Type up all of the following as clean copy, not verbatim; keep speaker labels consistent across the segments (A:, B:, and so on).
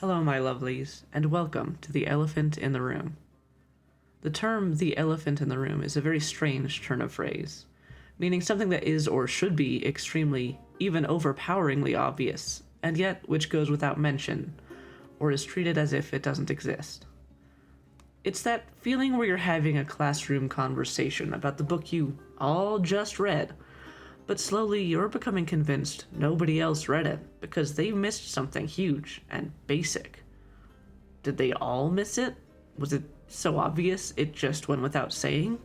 A: Hello, my lovelies, and welcome to the elephant in the room. The term the elephant in the room is a very strange turn of phrase, meaning something that is or should be extremely, even overpoweringly obvious, and yet which goes without mention, or is treated as if it doesn't exist. It's that feeling where you're having a classroom conversation about the book you all just read, but slowly you're becoming convinced nobody else read it because they missed something huge and basic. Did they all miss it? Was it so obvious it just went without saying?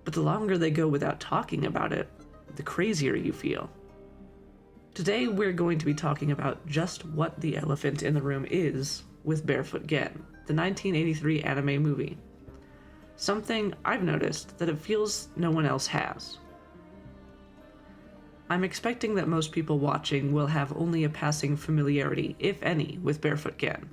A: But the longer they go without talking about it, the crazier you feel. Today we're going to be talking about just what the elephant in the room is with Barefoot Gen, the 1983 anime movie. Something I've noticed that it feels no one else has. I'm expecting that most people watching will have only a passing familiarity, if any, with Barefoot Gen,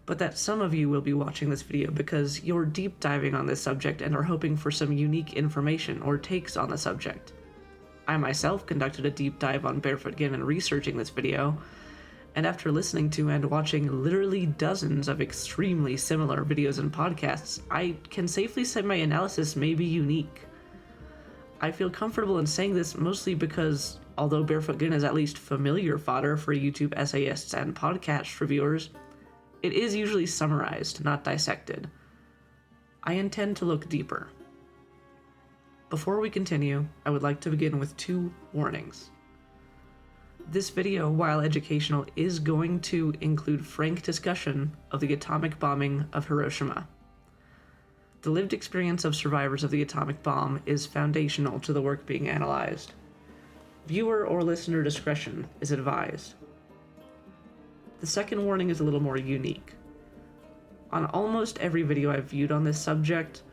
A: but that some of you will be watching this video because you're deep diving on this subject and are hoping for some unique information or takes on the subject. I myself conducted a deep dive on Barefoot Gen in researching this video, and after listening to and watching literally dozens of extremely similar videos and podcasts, I can safely say my analysis may be unique. I feel comfortable in saying this mostly because, although Barefoot Gen is at least familiar fodder for YouTube essayists and podcast reviewers, it is usually summarized, not dissected. I intend to look deeper. Before we continue, I would like to begin with 2 warnings. This video, while educational, is going to include frank discussion of the atomic bombing of Hiroshima. The lived experience of survivors of the atomic bomb is foundational to the work being analyzed. Viewer or listener discretion is advised. The second warning is a little more unique. On almost every video I've viewed on this subject,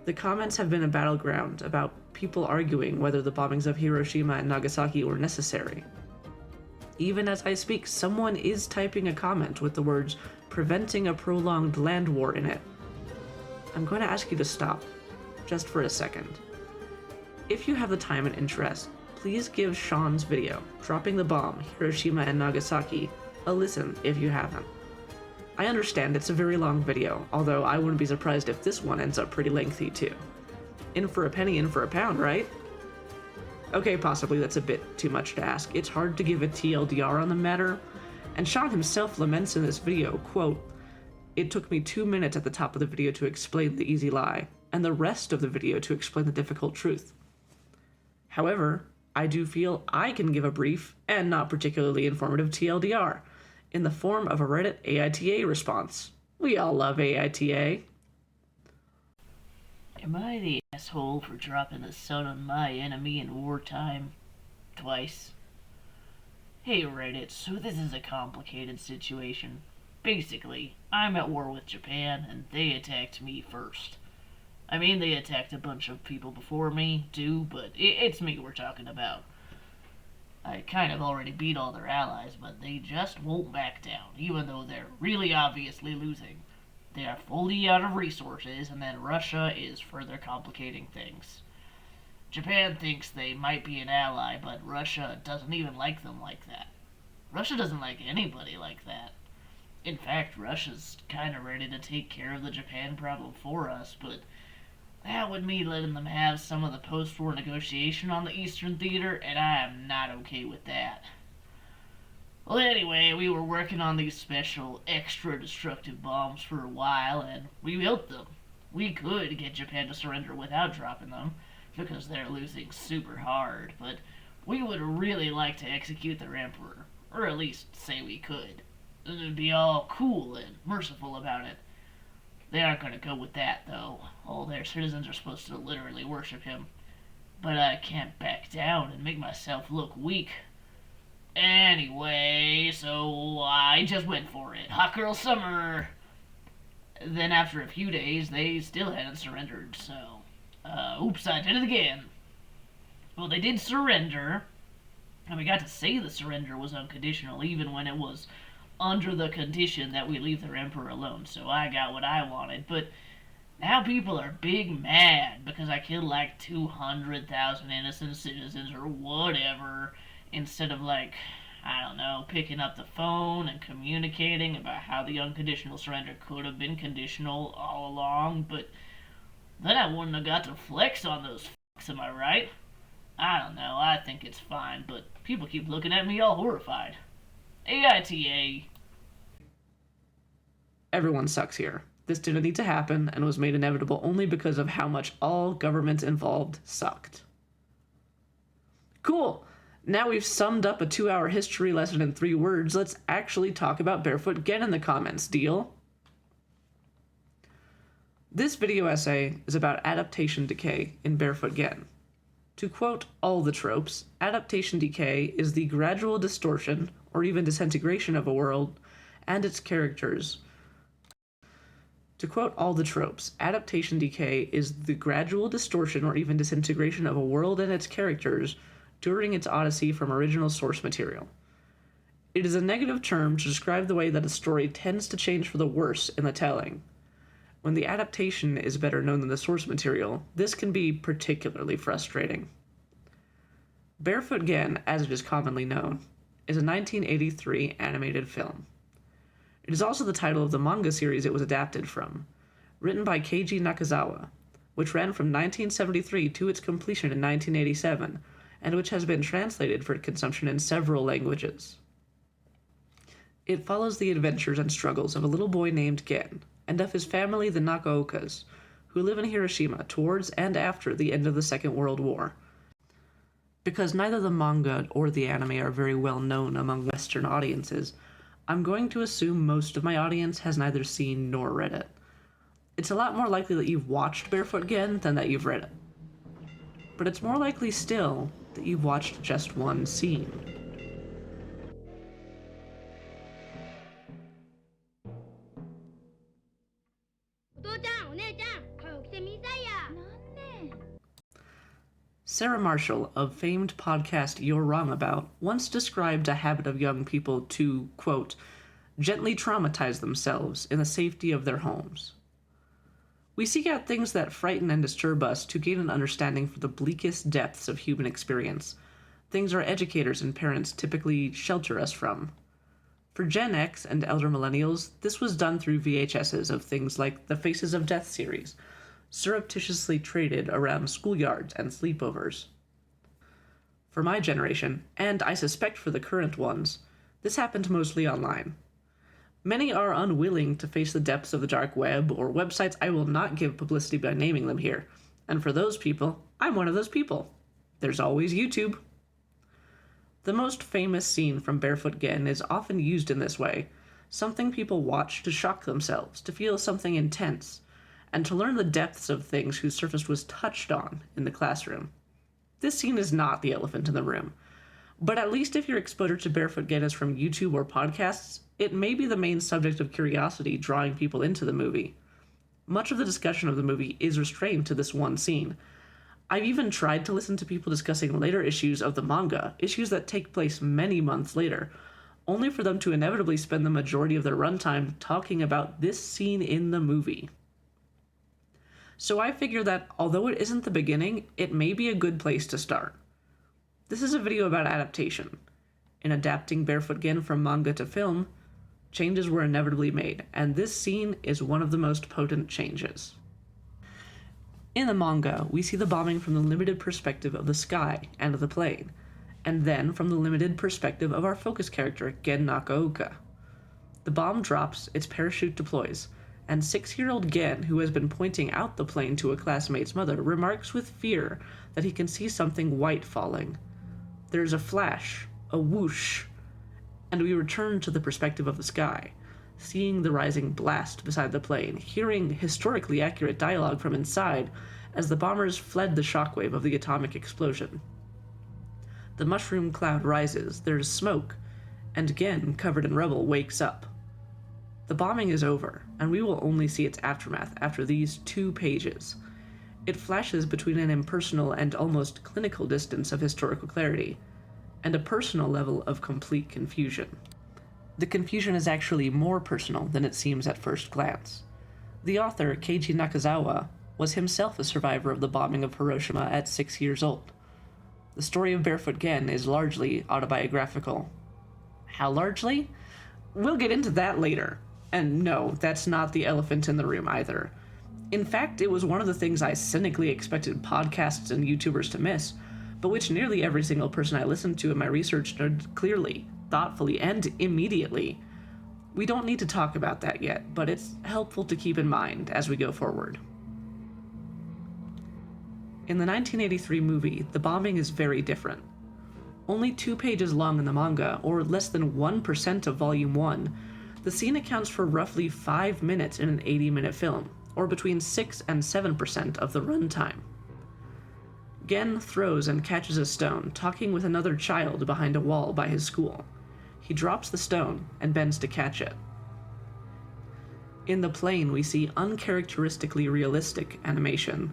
A: the comments have been a battleground about people arguing whether the bombings of Hiroshima and Nagasaki were necessary. Even as I speak, someone is typing a comment with the words, "preventing a prolonged land war" in it. I'm going to ask you to stop, just for a second. If you have the time and interest, please give Sean's video, Dropping the Bomb, Hiroshima and Nagasaki, a listen if you haven't. I understand it's a very long video, although I wouldn't be surprised if this one ends up pretty lengthy too. In for a penny, in for a pound, right? Okay, possibly that's a bit too much to ask. It's hard to give a TLDR on the matter, and Sean himself laments in this video, quote, "It took me 2 minutes at the top of the video to explain the easy lie, and the rest of the video to explain the difficult truth." However, I do feel I can give a brief and not particularly informative TLDR in the form of a Reddit AITA response. We all love AITA.
B: Am I the asshole for dropping the sun on my enemy in wartime? Twice. Hey Reddit, so this is a complicated situation. Basically, I'm at war with Japan, and they attacked me first. I mean, they attacked a bunch of people before me, too, but it's me we're talking about. I kind of already beat all their allies, but they just won't back down, even though they're really obviously losing. They are fully out of resources, and then Russia is further complicating things. Japan thinks they might be an ally, but Russia doesn't even like them like that. Russia doesn't like anybody like that. In fact, Russia's kind of ready to take care of the Japan problem for us, but that would mean letting them have some of the post-war negotiation on the Eastern Theater, and I am not okay with that. Well, anyway, we were working on these special, extra destructive bombs for a while, and we built them. We could get Japan to surrender without dropping them, because they're losing super hard, but we would really like to execute their emperor, or at least say we could. And be all cool and merciful about it. They aren't going to go with that, though. All their citizens are supposed to literally worship him. But I can't back down and make myself look weak. Anyway, so I just went for it. Hot girl summer! Then after a few days, they still hadn't surrendered, so... oops, I did it again. Well, they did surrender, and we got to say the surrender was unconditional, even when it was under the condition that we leave their emperor alone, so I got what I wanted, but now people are big mad because I killed like 200,000 innocent citizens or whatever, instead of like, I don't know, picking up the phone and communicating about how the unconditional surrender could have been conditional all along, but then I wouldn't have got to flex on those fucks, am I right? I don't know, I think it's fine, but people keep looking at me all horrified. AITA.
A: Everyone sucks here. This didn't need to happen and was made inevitable only because of how much all governments involved sucked. Cool! Now we've summed up a 2-hour history lesson in 3 words, let's actually talk about Barefoot Gen in the comments, deal? This video essay is about adaptation decay in Barefoot Gen. To quote all the tropes, adaptation decay is the gradual distortion or even disintegration of a world and its characters. To quote all the tropes, adaptation decay is the gradual distortion or even disintegration of a world and its characters during its odyssey from original source material. It is a negative term to describe the way that a story tends to change for the worse in the telling. When the adaptation is better known than the source material, this can be particularly frustrating. Barefoot Gen, as it is commonly known, is a 1983 animated film. It is also the title of the manga series it was adapted from, written by Keiji Nakazawa, which ran from 1973 to its completion in 1987, and which has been translated for consumption in several languages. It follows the adventures and struggles of a little boy named Gen, and of his family, the Nakaokas, who live in Hiroshima towards and after the end of the Second World War. Because neither the manga or the anime are very well known among Western audiences, I'm going to assume most of my audience has neither seen nor read it. It's a lot more likely that you've watched Barefoot Gen than that you've read it. But it's more likely still that you've watched just one scene. Sarah Marshall of famed podcast You're Wrong About once described a habit of young people to, quote, gently traumatize themselves in the safety of their homes. We seek out things that frighten and disturb us to gain an understanding for the bleakest depths of human experience, things our educators and parents typically shelter us from. For Gen X and elder millennials, this was done through VHSs of things like the Faces of Death series, surreptitiously traded around schoolyards and sleepovers. For my generation, and I suspect for the current ones, this happened mostly online. Many are unwilling to face the depths of the dark web or websites I will not give publicity by naming them here, and for those people, I'm one of those people. There's always YouTube. The most famous scene from Barefoot Gen is often used in this way, something people watch to shock themselves, to feel something intense, and to learn the depths of things whose surface was touched on in the classroom. This scene is not the elephant in the room, but at least if your exposure to Barefoot Gen is from YouTube or podcasts, it may be the main subject of curiosity drawing people into the movie. Much of the discussion of the movie is restrained to this one scene. I've even tried to listen to people discussing later issues of the manga, issues that take place many months later, only for them to inevitably spend the majority of their runtime talking about this scene in the movie. So I figure that, although it isn't the beginning, it may be a good place to start. This is a video about adaptation. In adapting Barefoot Gen from manga to film, changes were inevitably made, and this scene is one of the most potent changes. In the manga, we see the bombing from the limited perspective of the sky and the plane, and then from the limited perspective of our focus character, Gen Nakaoka. The bomb drops, its parachute deploys, and 6-year-old Gen, who has been pointing out the plane to a classmate's mother, remarks with fear that he can see something white falling. There is a flash, a whoosh, and we return to the perspective of the sky, seeing the rising blast beside the plane, hearing historically accurate dialogue from inside as the bombers fled the shockwave of the atomic explosion. The mushroom cloud rises, there is smoke, and Gen, covered in rubble, wakes up. The bombing is over, and we will only see its aftermath after these 2 pages. It flashes between an impersonal and almost clinical distance of historical clarity, and a personal level of complete confusion. The confusion is actually more personal than it seems at first glance. The author, Keiji Nakazawa, was himself a survivor of the bombing of Hiroshima at 6 years old. The story of Barefoot Gen is largely autobiographical. How largely? We'll get into that later. And no, that's not the elephant in the room either. In fact, it was one of the things I cynically expected podcasts and YouTubers to miss, but which nearly every single person I listened to in my research noted clearly, thoughtfully, and immediately. We don't need to talk about that yet, but it's helpful to keep in mind as we go forward. In the 1983 movie, the bombing is very different. Only 2 pages long in the manga, or less than 1% of Volume 1, the scene accounts for roughly 5 minutes in an 80-minute film, or between 6 and 7% of the runtime. Gen throws and catches a stone, talking with another child behind a wall by his school. He drops the stone and bends to catch it. In the plane, we see uncharacteristically realistic animation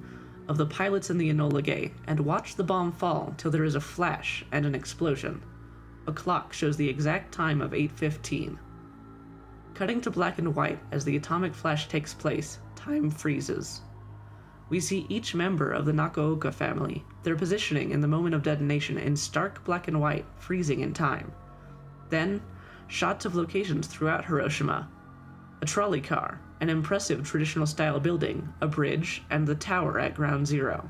A: of the pilots in the Enola Gay and watch the bomb fall till there is a flash and an explosion. A clock shows the exact time of 8:15. Cutting to black and white as the atomic flash takes place, time freezes. We see each member of the Nakaoka family, their positioning in the moment of detonation in stark black and white, freezing in time. Then, shots of locations throughout Hiroshima. A trolley car, an impressive traditional-style building, a bridge, and the tower at Ground Zero.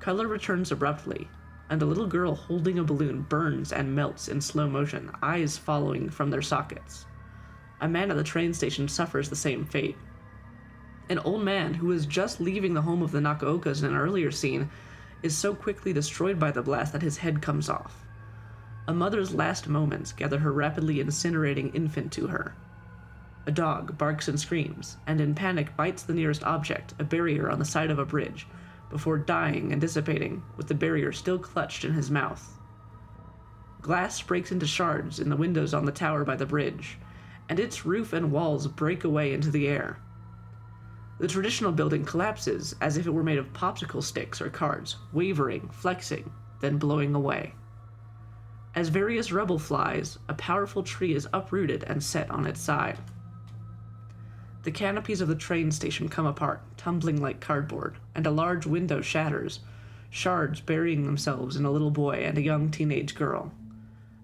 A: Color returns abruptly, and a little girl holding a balloon burns and melts in slow motion, eyes following from their sockets. A man at the train station suffers the same fate. An old man who was just leaving the home of the Nakaokas in an earlier scene is so quickly destroyed by the blast that his head comes off. A mother's last moments gather her rapidly incinerating infant to her. A dog barks and screams, and in panic bites the nearest object, a barrier on the side of a bridge, before dying and dissipating, with the barrier still clutched in his mouth. Glass breaks into shards in the windows on the tower by the bridge, and its roof and walls break away into the air. The traditional building collapses as if it were made of popsicle sticks or cards, wavering, flexing, then blowing away. As various rubble flies, a powerful tree is uprooted and set on its side. The canopies of the train station come apart, tumbling like cardboard, and a large window shatters, shards burying themselves in a little boy and a young teenage girl.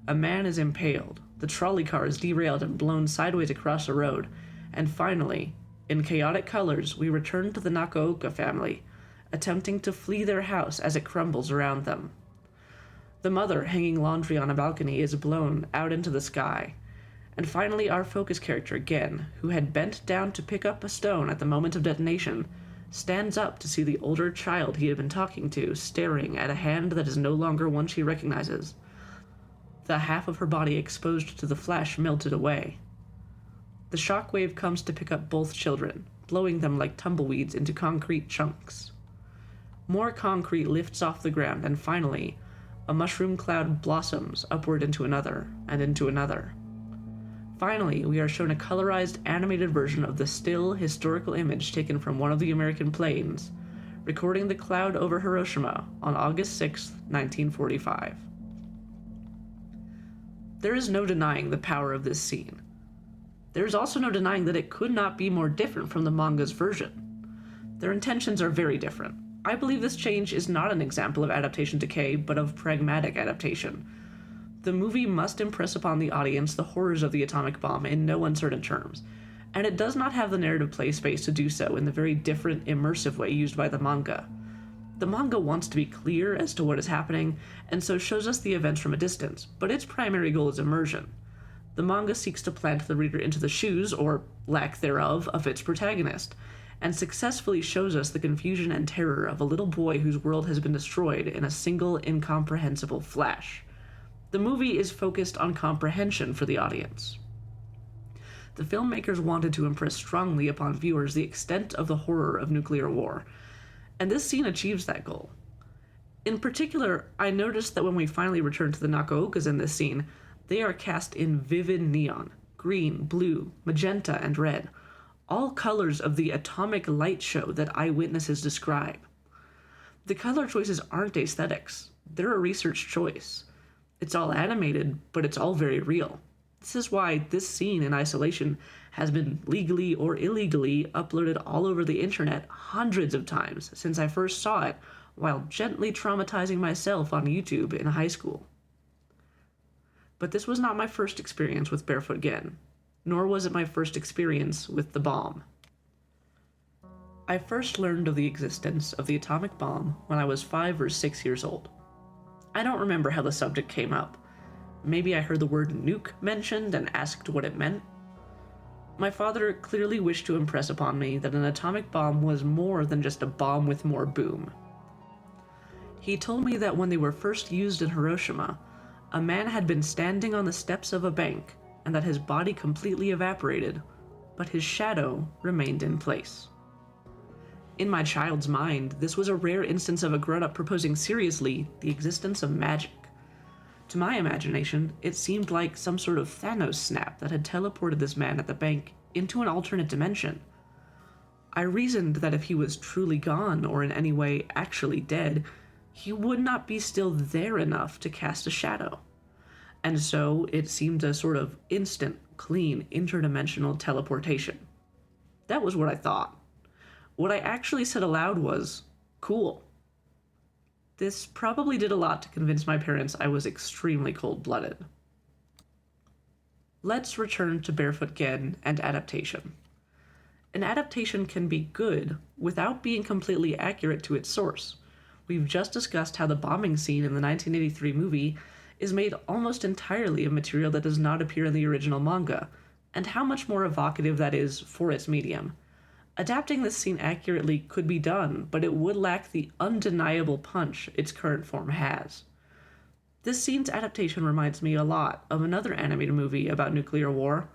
A: A man is impaled, the trolley car is derailed and blown sideways across the road, and finally, in chaotic colors, we return to the Nakaoka family, attempting to flee their house as it crumbles around them. The mother, hanging laundry on a balcony, is blown out into the sky. And finally, our focus character, Gen, who had bent down to pick up a stone at the moment of detonation, stands up to see the older child he had been talking to staring at a hand that is no longer one she recognizes. The half of her body exposed to the flash melted away. The shockwave comes to pick up both children, blowing them like tumbleweeds into concrete chunks. More concrete lifts off the ground, and finally, a mushroom cloud blossoms upward into another, and into another. Finally, we are shown a colorized, animated version of the still, historical image taken from one of the American planes, recording the cloud over Hiroshima on August 6, 1945. There is no denying the power of this scene. There is also no denying that it could not be more different from the manga's version. Their intentions are very different. I believe this change is not an example of adaptation decay, but of pragmatic adaptation. The movie must impress upon the audience the horrors of the atomic bomb in no uncertain terms, and it does not have the narrative play space to do so in the very different, immersive way used by the manga. The manga wants to be clear as to what is happening, and so shows us the events from a distance, but its primary goal is immersion. The manga seeks to plant the reader into the shoes, or lack thereof, of its protagonist, and successfully shows us the confusion and terror of a little boy whose world has been destroyed in a single, incomprehensible flash. The movie is focused on comprehension for the audience. The filmmakers wanted to impress strongly upon viewers the extent of the horror of nuclear war, and this scene achieves that goal. In particular, I noticed that when we finally return to the Nakaokas in this scene, they are cast in vivid neon, green, blue, magenta, and red, all colors of the atomic light show that eyewitnesses describe. The color choices aren't aesthetics, they're a research choice. It's all animated, but it's all very real. This is why this scene in isolation has been legally or illegally uploaded all over the internet hundreds of times since I first saw it while gently traumatizing myself on YouTube in high school. But this was not my first experience with Barefoot Gen, nor was it my first experience with the bomb. I first learned of the existence of the atomic bomb when I was 5 or 6 years old. I don't remember how the subject came up. Maybe I heard the word nuke mentioned and asked what it meant. My father clearly wished to impress upon me that an atomic bomb was more than just a bomb with more boom. He told me that when they were first used in Hiroshima, a man had been standing on the steps of a bank and that his body completely evaporated, but his shadow remained in place. In my child's mind, this was a rare instance of a grown-up proposing seriously the existence of magic. To my imagination, it seemed like some sort of Thanos snap that had teleported this man at the bank into an alternate dimension. I reasoned that if he was truly gone or in any way actually dead, he would not be still there enough to cast a shadow. And so it seemed a sort of instant, clean, interdimensional teleportation. That was what I thought. What I actually said aloud was, cool. This probably did a lot to convince my parents I was extremely cold-blooded. Let's return to Barefoot Gen and adaptation. An adaptation can be good without being completely accurate to its source. We've just discussed how the bombing scene in the 1983 movie is made almost entirely of material that does not appear in the original manga, and how much more evocative that is for its medium. Adapting this scene accurately could be done, but it would lack the undeniable punch its current form has. This scene's adaptation reminds me a lot of another animated movie about nuclear war,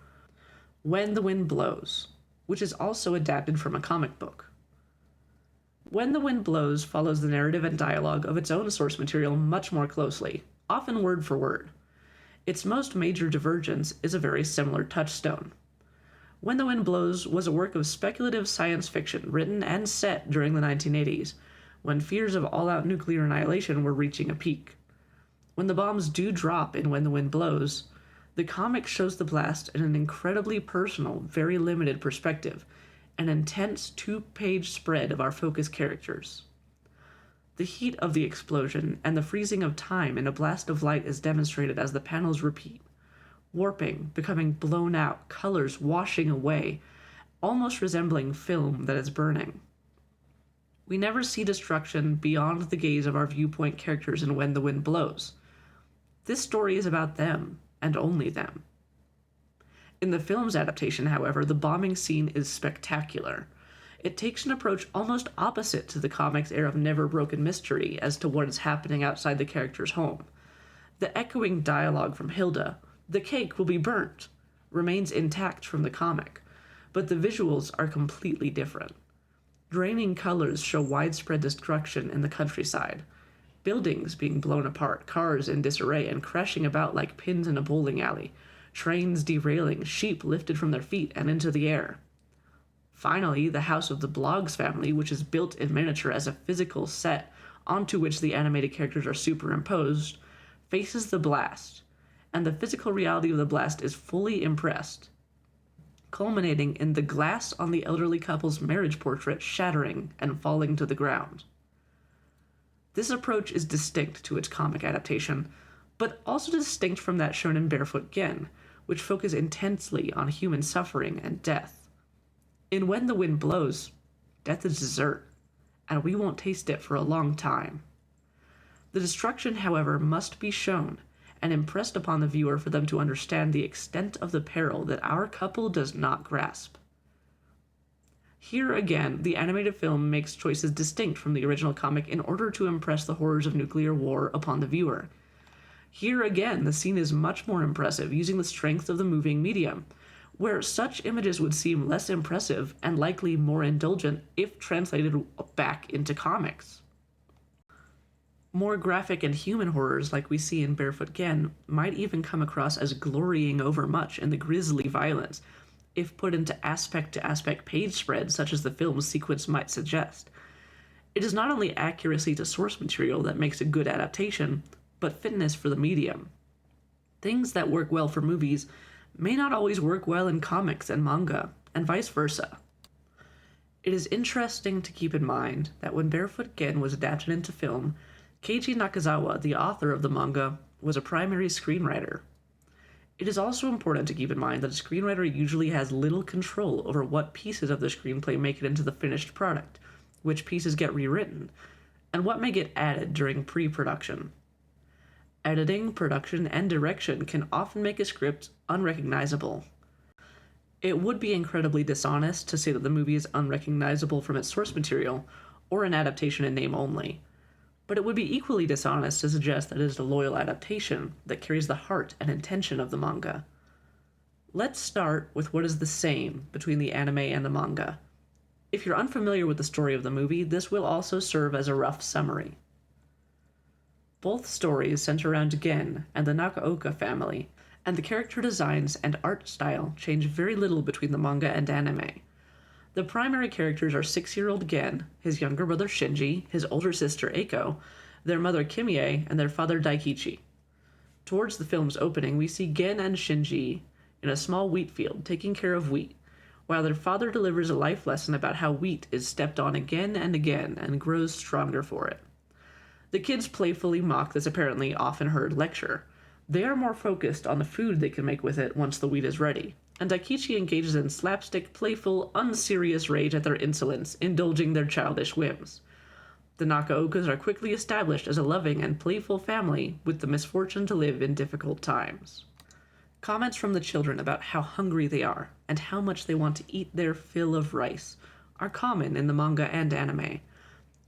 A: When the Wind Blows, which is also adapted from a comic book. When the Wind Blows follows the narrative and dialogue of its own source material much more closely, often word for word. Its most major divergence is a very similar touchstone. When the Wind Blows was a work of speculative science fiction written and set during the 1980s, when fears of all-out nuclear annihilation were reaching a peak. When the bombs do drop in When the Wind Blows, the comic shows the blast in an incredibly personal, very limited perspective, an intense 2-page spread of our focus characters. The heat of the explosion and the freezing of time in a blast of light is demonstrated as the panels repeat, warping, becoming blown out, colors washing away, almost resembling film that is burning. We never see destruction beyond the gaze of our viewpoint characters in When the Wind Blows. This story is about them, and only them. In the film's adaptation, however, the bombing scene is spectacular. It takes an approach almost opposite to the comic's air of never-broken mystery as to what is happening outside the character's home. The echoing dialogue from Hilda, "The cake will be burnt," remains intact from the comic, but the visuals are completely different. Draining colors show widespread destruction in the countryside, buildings being blown apart, cars in disarray and crashing about like pins in a bowling alley, trains derailing, sheep lifted from their feet and into the air. Finally, the house of the Blogs family, which is built in miniature as a physical set onto which the animated characters are superimposed, faces the blast, and the physical reality of the blast is fully impressed, culminating in the glass on the elderly couple's marriage portrait shattering and falling to the ground. This approach is distinct to its comic adaptation, but also distinct from that shown in Barefoot Gen, which focus intensely on human suffering and death. In When the Wind Blows, death is dessert, and we won't taste it for a long time. The destruction, however, must be shown and impressed upon the viewer for them to understand the extent of the peril that our couple does not grasp. Here again, the animated film makes choices distinct from the original comic in order to impress the horrors of nuclear war upon the viewer. Here again, the scene is much more impressive, using the strength of the moving medium, where such images would seem less impressive and likely more indulgent if translated back into comics. More graphic and human horrors like we see in Barefoot Gen might even come across as glorying overmuch in the grisly violence, if put into aspect-to-aspect page spreads such as the film's sequence might suggest. It is not only accuracy to source material that makes a good adaptation, but fitness for the medium. Things that work well for movies may not always work well in comics and manga, and vice versa. It is interesting to keep in mind that when Barefoot Gen was adapted into film, Keiji Nakazawa, the author of the manga, was a primary screenwriter. It is also important to keep in mind that a screenwriter usually has little control over what pieces of the screenplay make it into the finished product, which pieces get rewritten, and what may get added during pre-production. Editing, production, and direction can often make a script unrecognizable. It would be incredibly dishonest to say that the movie is unrecognizable from its source material, or an adaptation in name only. But it would be equally dishonest to suggest that it is a loyal adaptation that carries the heart and intention of the manga. Let's start with what is the same between the anime and the manga. If you're unfamiliar with the story of the movie, this will also serve as a rough summary. Both stories center around Gen and the Nakaoka family, and the character designs and art style change very little between the manga and anime. The primary characters are 6-year-old Gen, his younger brother Shinji, his older sister Eiko, their mother Kimie, and their father Daikichi. Towards the film's opening, we see Gen and Shinji in a small wheat field taking care of wheat, while their father delivers a life lesson about how wheat is stepped on again and grows stronger for it. The kids playfully mock this apparently often heard lecture. They are more focused on the food they can make with it once the wheat is ready, and Daikichi engages in slapstick, playful, unserious rage at their insolence, indulging their childish whims. The Nakaokas are quickly established as a loving and playful family with the misfortune to live in difficult times. Comments from the children about how hungry they are and how much they want to eat their fill of rice are common in the manga and anime.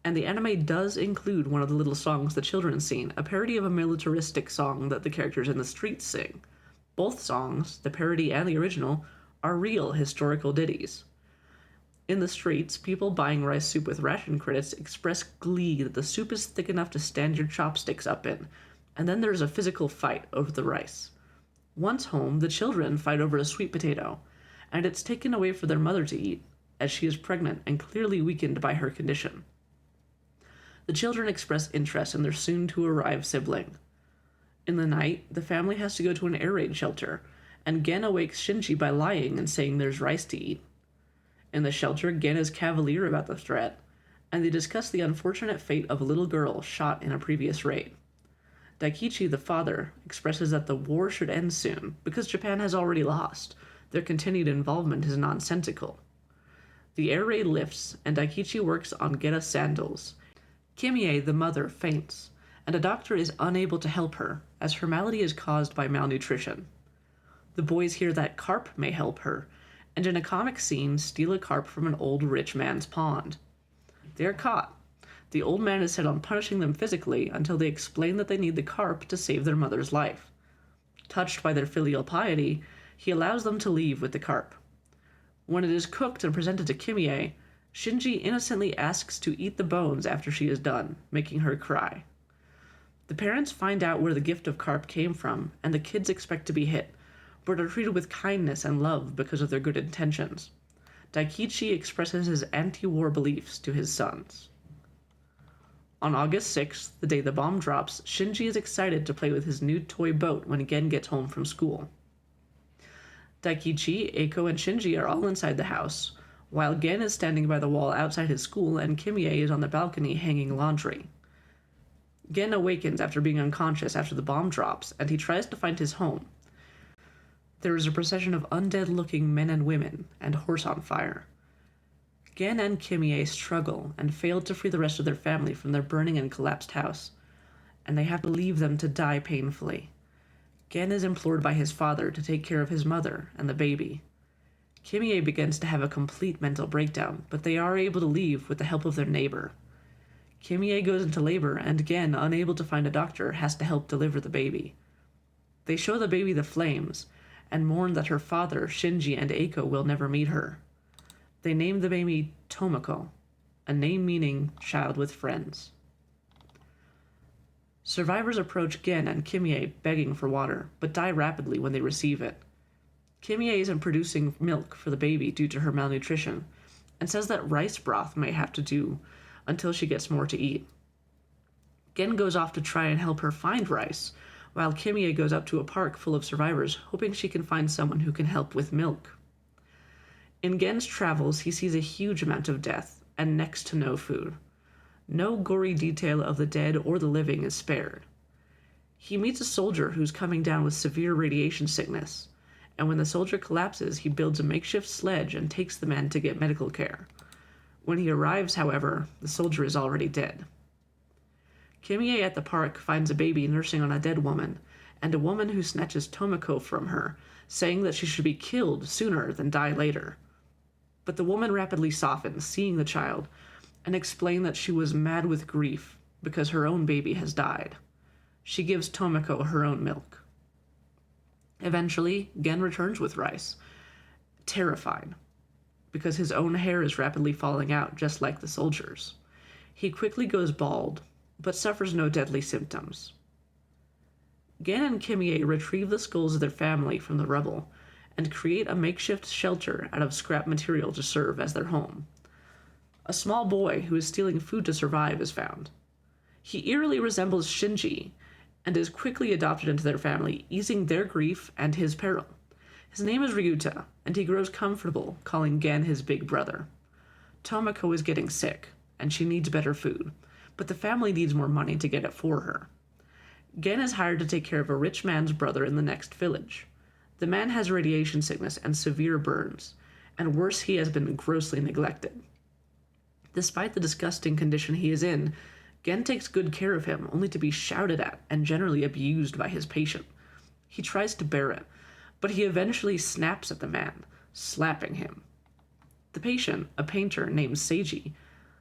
A: And the anime does include one of the little songs the children sing, a parody of a militaristic song that the characters in the streets sing. Both songs, the parody and the original, are real historical ditties. In the streets, people buying rice soup with ration credits express glee that the soup is thick enough to stand your chopsticks up in, and then there's a physical fight over the rice. Once home, the children fight over a sweet potato, and it's taken away for their mother to eat, as she is pregnant and clearly weakened by her condition. The children express interest in their soon-to-arrive sibling. In the night, the family has to go to an air raid shelter, and Gen awakes Shinji by lying and saying there's rice to eat. In the shelter, Gen is cavalier about the threat, and they discuss the unfortunate fate of a little girl shot in a previous raid. Daikichi, the father, expresses that the war should end soon, because Japan has already lost. Their continued involvement is nonsensical. The air raid lifts, and Daikichi works on Geta's sandals. Kimie, the mother, faints, and a doctor is unable to help her, as her malady is caused by malnutrition. The boys hear that carp may help her, and in a comic scene steal a carp from an old rich man's pond. They are caught. The old man is set on punishing them physically until they explain that they need the carp to save their mother's life. Touched by their filial piety, he allows them to leave with the carp. When it is cooked and presented to Kimie, Shinji innocently asks to eat the bones after she is done, making her cry. The parents find out where the gift of carp came from, and the kids expect to be hit, but are treated with kindness and love because of their good intentions. Daikichi expresses his anti-war beliefs to his sons. On August 6th, the day the bomb drops, Shinji is excited to play with his new toy boat when Gen gets home from school. Daikichi, Eiko, and Shinji are all inside the house, while Gen is standing by the wall outside his school and Kimie is on the balcony hanging laundry. Gen awakens after being unconscious after the bomb drops, and he tries to find his home. There is a procession of undead-looking men and women, and horse on fire. Gen and Kimie struggle and fail to free the rest of their family from their burning and collapsed house, and they have to leave them to die painfully. Gen is implored by his father to take care of his mother and the baby. Kimie begins to have a complete mental breakdown, but they are able to leave with the help of their neighbor. Kimie goes into labor, and Gen, unable to find a doctor, has to help deliver the baby. They show the baby the flames, and mourn that her father, Shinji, and Eiko will never meet her. They name the baby Tomoko, a name meaning child with friends. Survivors approach Gen and Kimie begging for water, but die rapidly when they receive it. Kimie isn't producing milk for the baby due to her malnutrition, and says that rice broth may have to do until she gets more to eat. Gen goes off to try and help her find rice, while Kimie goes up to a park full of survivors, hoping she can find someone who can help with milk. In Gen's travels, he sees a huge amount of death, and next to no food. No gory detail of the dead or the living is spared. He meets a soldier who's coming down with severe radiation sickness, and when the soldier collapses, he builds a makeshift sledge and takes the man to get medical care. When he arrives, however, the soldier is already dead. Kimie at the park finds a baby nursing on a dead woman, and a woman who snatches Tomoko from her, saying that she should be killed sooner than die later. But the woman rapidly softens, seeing the child, and explains that she was mad with grief because her own baby has died. She gives Tomoko her own milk. Eventually, Gen returns with Rice, terrified, because his own hair is rapidly falling out just like the soldier's. He quickly goes bald, but suffers no deadly symptoms. Gen and Kimie retrieve the skulls of their family from the rubble and create a makeshift shelter out of scrap material to serve as their home. A small boy who is stealing food to survive is found. He eerily resembles Shinji and is quickly adopted into their family, easing their grief and his peril. His name is Ryuta, and he grows comfortable calling Gen his big brother. Tomoko is getting sick, and she needs better food, but the family needs more money to get it for her. Gen is hired to take care of a rich man's brother in the next village. The man has radiation sickness and severe burns, and worse, he has been grossly neglected. Despite the disgusting condition he is in, Gen takes good care of him, only to be shouted at and generally abused by his patient. He tries to bear it, but he eventually snaps at the man, slapping him. The patient, a painter named Seiji,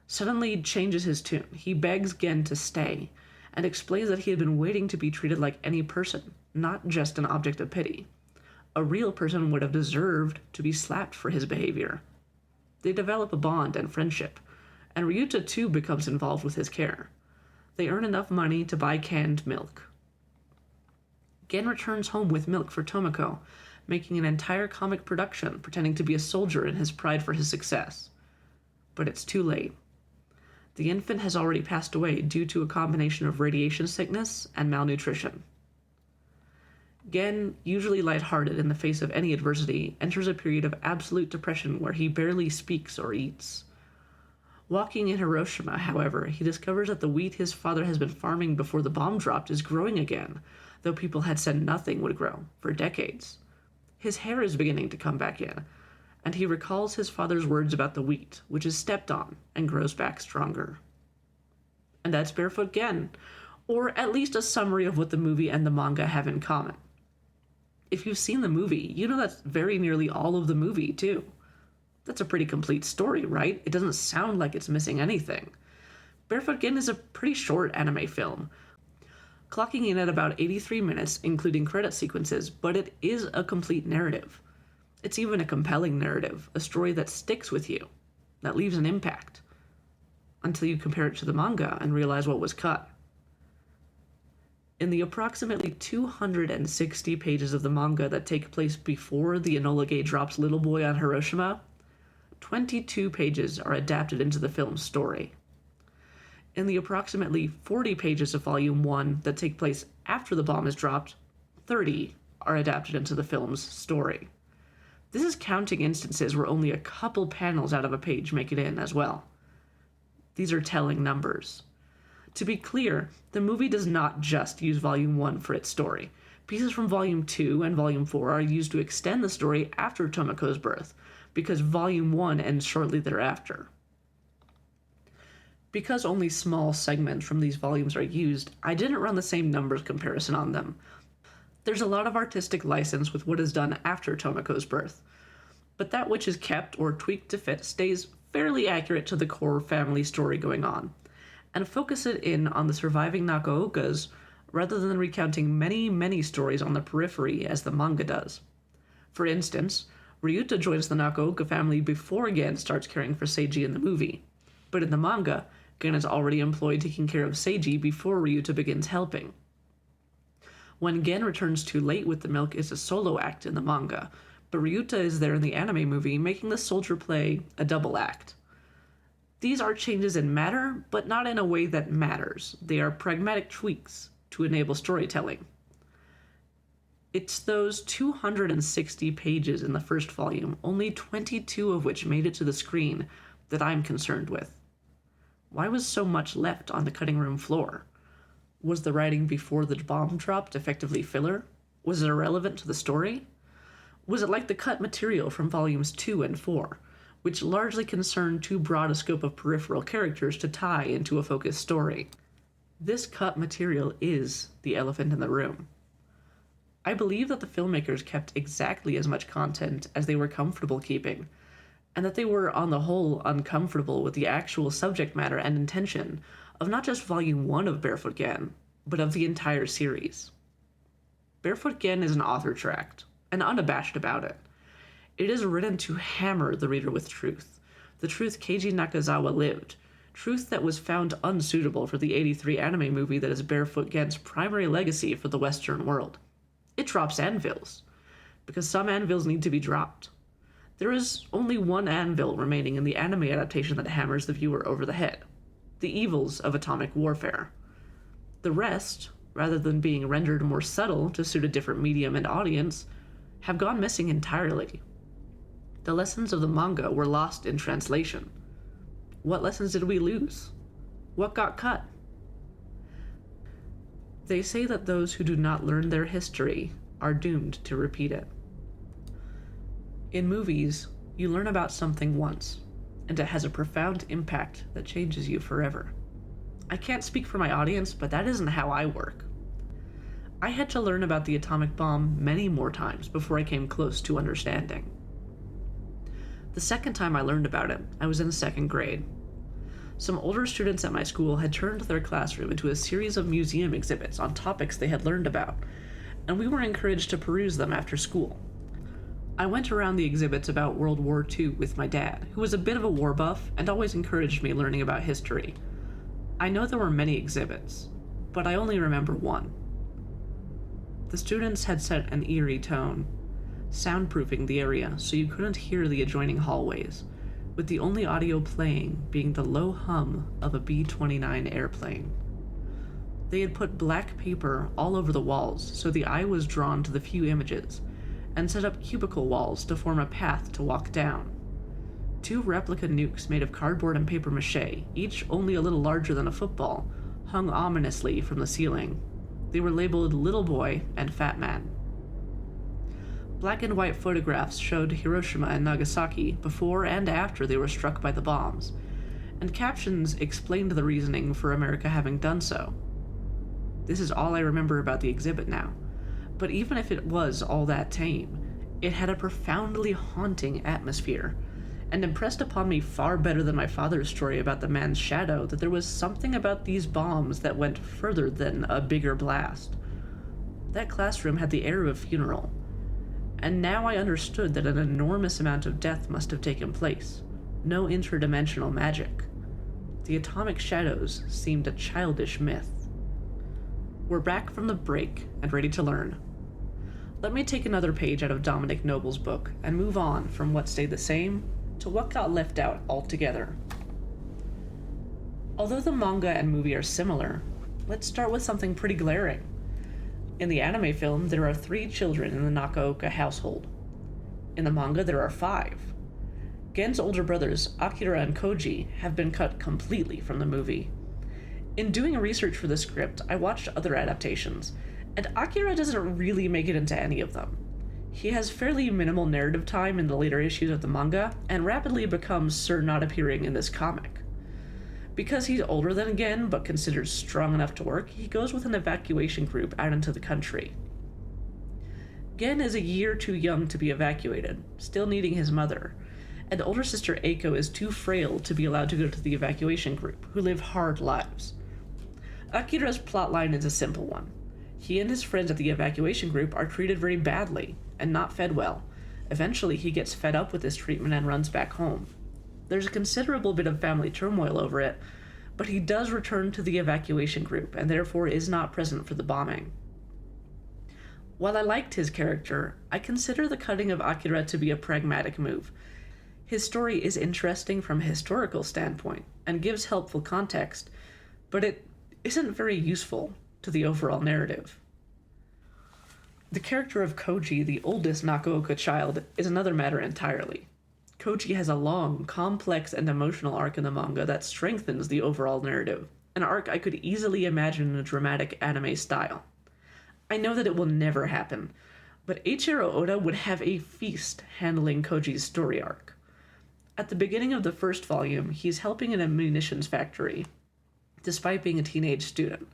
A: suddenly changes his tune. He begs Gen to stay and explains that he had been waiting to be treated like any person, not just an object of pity. A real person would have deserved to be slapped for his behavior. They develop a bond and friendship, and Ryuta too becomes involved with his care. They earn enough money to buy canned milk. Gen returns home with milk for Tomoko, making an entire comic production pretending to be a soldier in his pride for his success. But it's too late. The infant has already passed away due to a combination of radiation sickness and malnutrition. Gen, usually lighthearted in the face of any adversity, enters a period of absolute depression where he barely speaks or eats. Walking in Hiroshima, however, he discovers that the wheat his father has been farming before the bomb dropped is growing again, though people had said nothing would grow for decades. His hair is beginning to come back in, and he recalls his father's words about the wheat, which is stepped on and grows back stronger. And that's Barefoot Gen, or at least a summary of what the movie and the manga have in common. If you've seen the movie, you know that's very nearly all of the movie, too. That's a pretty complete story, right? It doesn't sound like it's missing anything. Barefoot Gen is a pretty short anime film, clocking in at about 83 minutes, including credit sequences, but it is a complete narrative. It's even a compelling narrative, a story that sticks with you, that leaves an impact, until you compare it to the manga and realize what was cut. In the approximately 260 pages of the manga that take place before the Enola Gay drops Little Boy on Hiroshima, 22 pages are adapted into the film's story. In the approximately 40 pages of Volume 1 that take place after the bomb is dropped, 30 are adapted into the film's story. This is counting instances where only a couple panels out of a page make it in as well. These are telling numbers. To be clear, the movie does not just use Volume 1 for its story. Pieces from Volume 2 and Volume 4 are used to extend the story after Tomoko's birth, because Volume 1 ends shortly thereafter. Because only small segments from these volumes are used, I didn't run the same numbers comparison on them. There's a lot of artistic license with what is done after Tomoko's birth, but that which is kept or tweaked to fit stays fairly accurate to the core family story going on, and focus it in on the surviving Nakaokas rather than recounting many stories on the periphery as the manga does. For instance, Ryuta joins the Nakaoka family before Gen starts caring for Seiji in the movie, but in the manga, Gen is already employed taking care of Seiji before Ryuta begins helping. When Gen returns too late with the milk is a solo act in the manga, but Ryuta is there in the anime movie, making the soldier play a double act. These are changes in matter, but not in a way that matters. They are pragmatic tweaks to enable storytelling. It's those 260 pages in the first volume, only 22 of which made it to the screen, that I'm concerned with. Why was so much left on the cutting room floor? Was the writing before the bomb dropped effectively filler? Was it irrelevant to the story? Was it like the cut material from volumes 2 and 4, which largely concerned too broad a scope of peripheral characters to tie into a focused story? This cut material is the elephant in the room. I believe that the filmmakers kept exactly as much content as they were comfortable keeping, and that they were, on the whole, uncomfortable with the actual subject matter and intention of not just Volume 1 of Barefoot Gen, but of the entire series. Barefoot Gen is an author tract, and unabashed about it. It is written to hammer the reader with truth, the truth Keiji Nakazawa lived, truth that was found unsuitable for the '83 anime movie that is Barefoot Gen's primary legacy for the Western world. It drops anvils, because some anvils need to be dropped. There is only one anvil remaining in the anime adaptation that hammers the viewer over the head: the evils of atomic warfare. The rest, rather than being rendered more subtle to suit a different medium and audience, have gone missing entirely. The lessons of the manga were lost in translation. What lessons did we lose? What got cut? They say that those who do not learn their history are doomed to repeat it. In movies, you learn about something once, and it has a profound impact that changes you forever. I can't speak for my audience, but that isn't how I work. I had to learn about the atomic bomb many more times before I came close to understanding. The second time I learned about it, I was in 2nd grade. Some older students at my school had turned their classroom into a series of museum exhibits on topics they had learned about, and we were encouraged to peruse them after school. I went around the exhibits about World War II with my dad, who was a bit of a war buff and always encouraged me learning about history. I know there were many exhibits, but I only remember one. The students had set an eerie tone, soundproofing the area so you couldn't hear the adjoining hallways, with the only audio playing being the low hum of a B-29 airplane. They had put black paper all over the walls so the eye was drawn to the few images, and set up cubicle walls to form a path to walk down. 2 replica nukes made of cardboard and paper mache, each only a little larger than a football, hung ominously from the ceiling. They were labeled Little Boy and Fat Man. Black and white photographs showed Hiroshima and Nagasaki before and after they were struck by the bombs, and captions explained the reasoning for America having done so. This is all I remember about the exhibit now, but even if it was all that tame, it had a profoundly haunting atmosphere, and impressed upon me far better than my father's story about the man's shadow that there was something about these bombs that went further than a bigger blast. That classroom had the air of a funeral, and now I understood that an enormous amount of death must have taken place. No interdimensional magic. The atomic shadows seemed a childish myth. We're back from the break and ready to learn. Let me take another page out of Dominic Noble's book and move on from what stayed the same to what got left out altogether. Although the manga and movie are similar, let's start with something pretty glaring. In the anime film, there are 3 children in the Nakaoka household. In the manga, there are 5. Gen's older brothers, Akira and Koji, have been cut completely from the movie. In doing research for the script, I watched other adaptations, and Akira doesn't really make it into any of them. He has fairly minimal narrative time in the later issues of the manga, and rapidly becomes Sir not appearing in this comic. Because he's older than Gen, but considered strong enough to work, he goes with an evacuation group out into the country. Gen is a year too young to be evacuated, still needing his mother, and older sister Eiko is too frail to be allowed to go to the evacuation group, who live hard lives. Akira's plotline is a simple one. He and his friends at the evacuation group are treated very badly, and not fed well. Eventually, he gets fed up with this treatment and runs back home. There's a considerable bit of family turmoil over it, but he does return to the evacuation group, and therefore is not present for the bombing. While I liked his character, I consider the cutting of Akira to be a pragmatic move. His story is interesting from a historical standpoint, and gives helpful context, but it isn't very useful to the overall narrative. The character of Koji, the oldest Nakaoka child, is another matter entirely. Koji has a long, complex, and emotional arc in the manga that strengthens the overall narrative. an arc I could easily imagine in a dramatic anime style. I know that it will never happen, but Eiichiro Oda would have a feast handling Koji's story arc. At the beginning of the first volume, he's helping in a munitions factory, despite being a teenage student.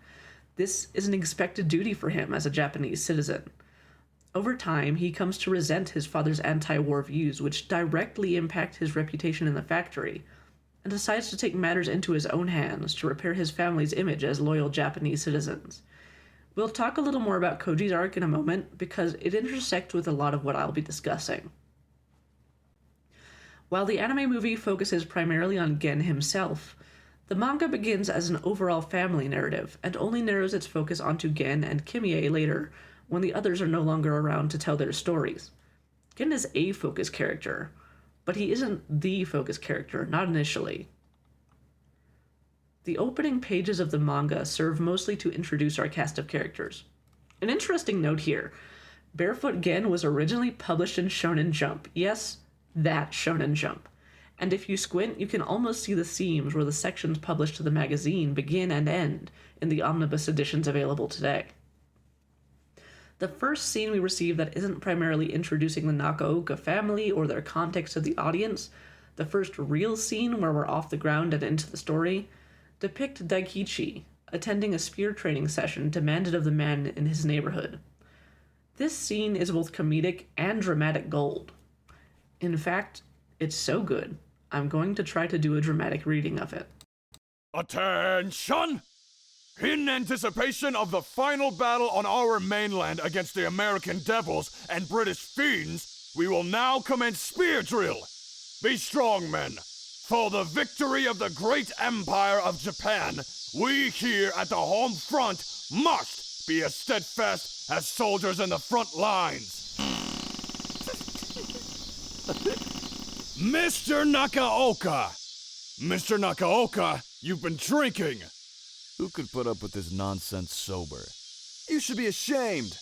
A: This is an expected duty for him as a Japanese citizen. Over time, he comes to resent his father's anti-war views, which directly impact his reputation in the factory, and decides to take matters into his own hands to repair his family's image as loyal Japanese citizens. We'll talk a little more about Koji's arc in a moment, because it intersects with a lot of what I'll be discussing. While the anime movie focuses primarily on Gen himself, the manga begins as an overall family narrative, and only narrows its focus onto Gen and Kimie later, when the others are no longer around to tell their stories. Gen is a focus character, but he isn't the focus character, not initially. The opening pages of the manga serve mostly to introduce our cast of characters. An interesting note here, Barefoot Gen was originally published in Shonen Jump. Yes, that Shonen Jump. And if you squint, you can almost see the seams where the sections published to the magazine begin and end in the omnibus editions available today. The first scene we receive that isn't primarily introducing the Nakaoka family or their context to the audience, the first real scene where we're off the ground and into the story, depict Daikichi attending a spear training session demanded of the man in his neighborhood. This scene is both comedic and dramatic gold. In fact, it's so good, I'm going to try to do a dramatic reading of it.
C: Attention! In anticipation of the final battle on our mainland against the American Devils and British Fiends, we will now commence spear drill. Be strong, men. For the victory of the great empire of Japan, we here at the home front must be as steadfast as soldiers in the front lines. Mr. Nakaoka! Mr. Nakaoka, you've been drinking! Who could put up with this nonsense sober? You should be ashamed!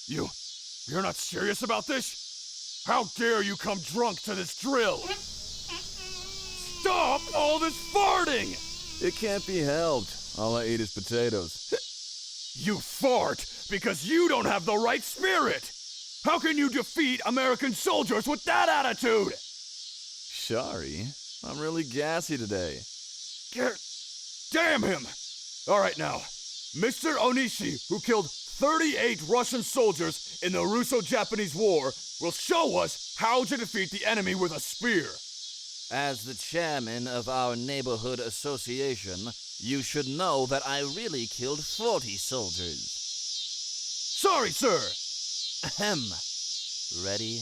C: You're not serious about this? How dare you come drunk to this drill? Stop all this farting!
D: It can't be helped. All I eat is potatoes.
C: You fart because you don't have the right spirit! How can you defeat American soldiers with that attitude?
D: Sorry, I'm really gassy today.
C: Damn him! Alright now, Mr. Onishi, who killed 38 Russian soldiers in the Russo-Japanese War, will show us how to defeat the enemy with a spear.
E: As the chairman of our neighborhood association, you should know that I really killed 40 soldiers.
C: Sorry, sir!
E: Ahem. Ready?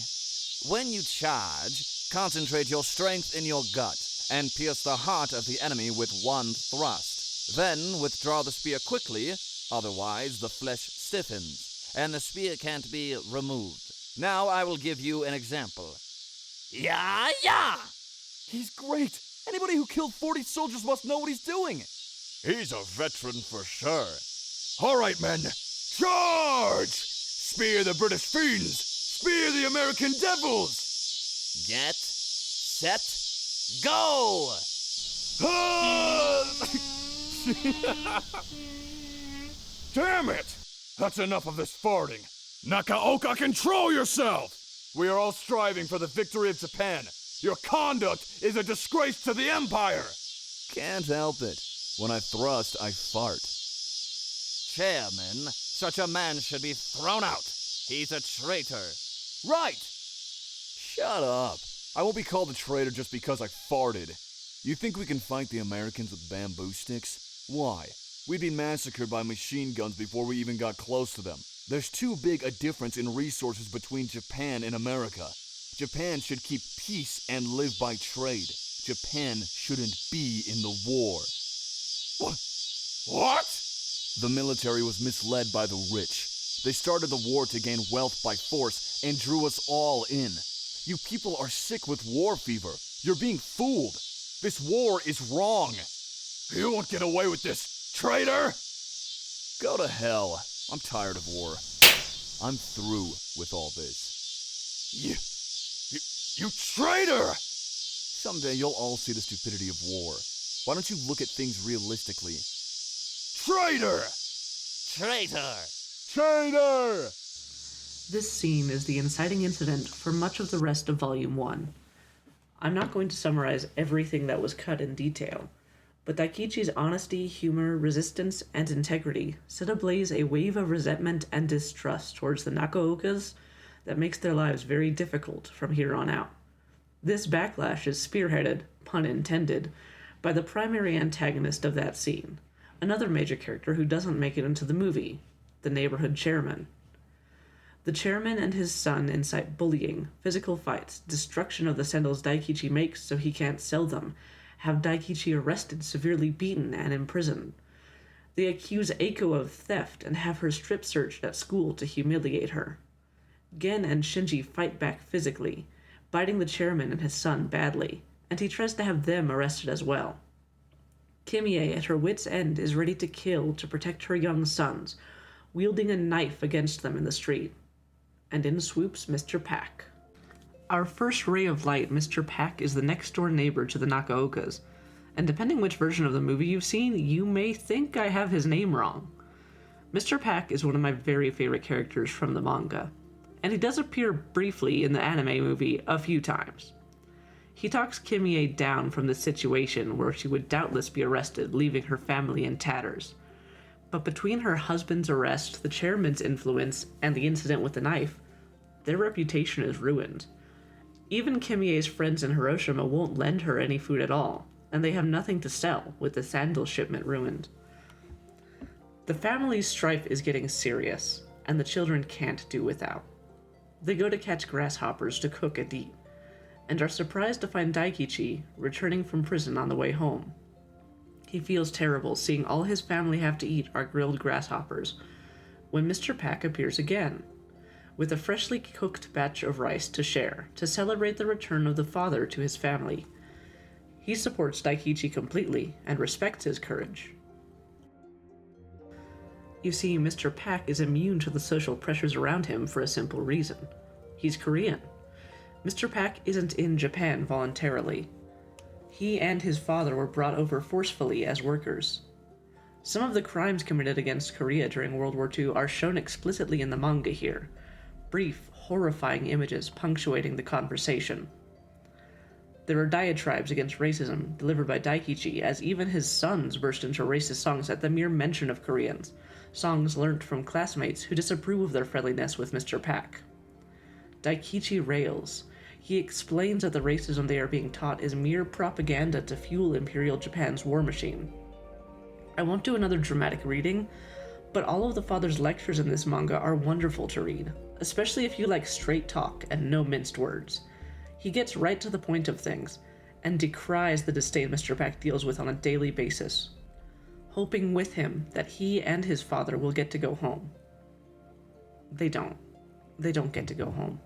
E: When you charge, concentrate your strength in your gut and pierce the heart of the enemy with one thrust. Then withdraw the spear quickly, otherwise the flesh stiffens, and the spear can't be removed. Now I will give you an example. Yeah!
D: He's great! Anybody who killed 40 soldiers must know what he's doing!
C: He's a veteran for sure. Alright, men, charge! Spear the British Fiends! Spear the American Devils!
E: Get, set, go!
C: Damn it! That's enough of this farting. Nakaoka, control yourself! We are all striving for the victory of Japan. Your conduct is a disgrace to the Empire!
D: Can't help it. When I thrust, I fart.
E: Chairman, such a man should be thrown out. He's a traitor.
D: Right! Shut up. I won't be called a traitor just because I farted. You think we can fight the Americans with bamboo sticks? Why? We'd be massacred by machine guns before we even got close to them. There's too big a difference in resources between Japan and America. Japan should keep peace and live by trade. Japan shouldn't be in the war.
C: What?
D: The military was misled by the rich. They started the war to gain wealth by force and drew us all in. You people are sick with war fever. You're being fooled. This war is wrong.
C: You won't get away with this, traitor!
D: Go to hell. I'm tired of war. I'm through with all this.
C: You traitor!
D: Someday you'll all see the stupidity of war. Why don't you look at things realistically?
C: Traitor!
E: Traitor!
C: Traitor!
A: This scene is the inciting incident for much of the rest of Volume 1. I'm not going to summarize everything that was cut in detail, but Daikichi's honesty, humor, resistance, and integrity set ablaze a wave of resentment and distrust towards the Nakaokas that makes their lives very difficult from here on out. This backlash is spearheaded, pun intended, by the primary antagonist of that scene, another major character who doesn't make it into the movie, the neighborhood chairman. The chairman and his son incite bullying, physical fights, destruction of the sandals Daikichi makes so he can't sell them, have Daikichi arrested, severely beaten, and imprisoned. They accuse Eiko of theft and have her strip searched at school to humiliate her. Gen and Shinji fight back physically, biting the chairman and his son badly, and he tries to have them arrested as well. Kimie, at her wit's end, is ready to kill to protect her young sons, wielding a knife against them in the street. And in swoops Mr. Pack. Our first ray of light, Mr. Pack, is the next-door neighbor to the Nakaokas, and depending which version of the movie you've seen, you may think I have his name wrong. Mr. Pack is one of my very favorite characters from the manga, and he does appear briefly in the anime movie a few times. He talks Kimie down from the situation where she would doubtless be arrested, leaving her family in tatters. But between her husband's arrest, the chairman's influence, and the incident with the knife, their reputation is ruined. Even Kimie's friends in Hiroshima won't lend her any food at all, and they have nothing to sell, with the sandal shipment ruined. The family's strife is getting serious, and the children can't do without. They go to catch grasshoppers to cook and eat, and are surprised to find Daikichi returning from prison on the way home. He feels terrible seeing all his family have to eat are grilled grasshoppers, when Mr. Pack appears again, with a freshly cooked batch of rice to share, to celebrate the return of the father to his family. He supports Daikichi completely, and respects his courage. You see, Mr. Pack is immune to the social pressures around him for a simple reason. He's Korean. Mr. Pack isn't in Japan voluntarily. He and his father were brought over forcefully as workers. Some of the crimes committed against Korea during World War II are shown explicitly in the manga here, brief, horrifying images punctuating the conversation. There are diatribes against racism delivered by Daikichi, as even his sons burst into racist songs at the mere mention of Koreans, songs learnt from classmates who disapprove of their friendliness with Mr. Pack. Daikichi rails. He explains that the racism they are being taught is mere propaganda to fuel Imperial Japan's war machine. I won't do another dramatic reading, but all of the father's lectures in this manga are wonderful to read, especially if you like straight talk and no minced words. He gets right to the point of things, and decries the disdain Mr. Pack deals with on a daily basis, hoping with him that he and his father will get to go home. They don't. They don't get to go home.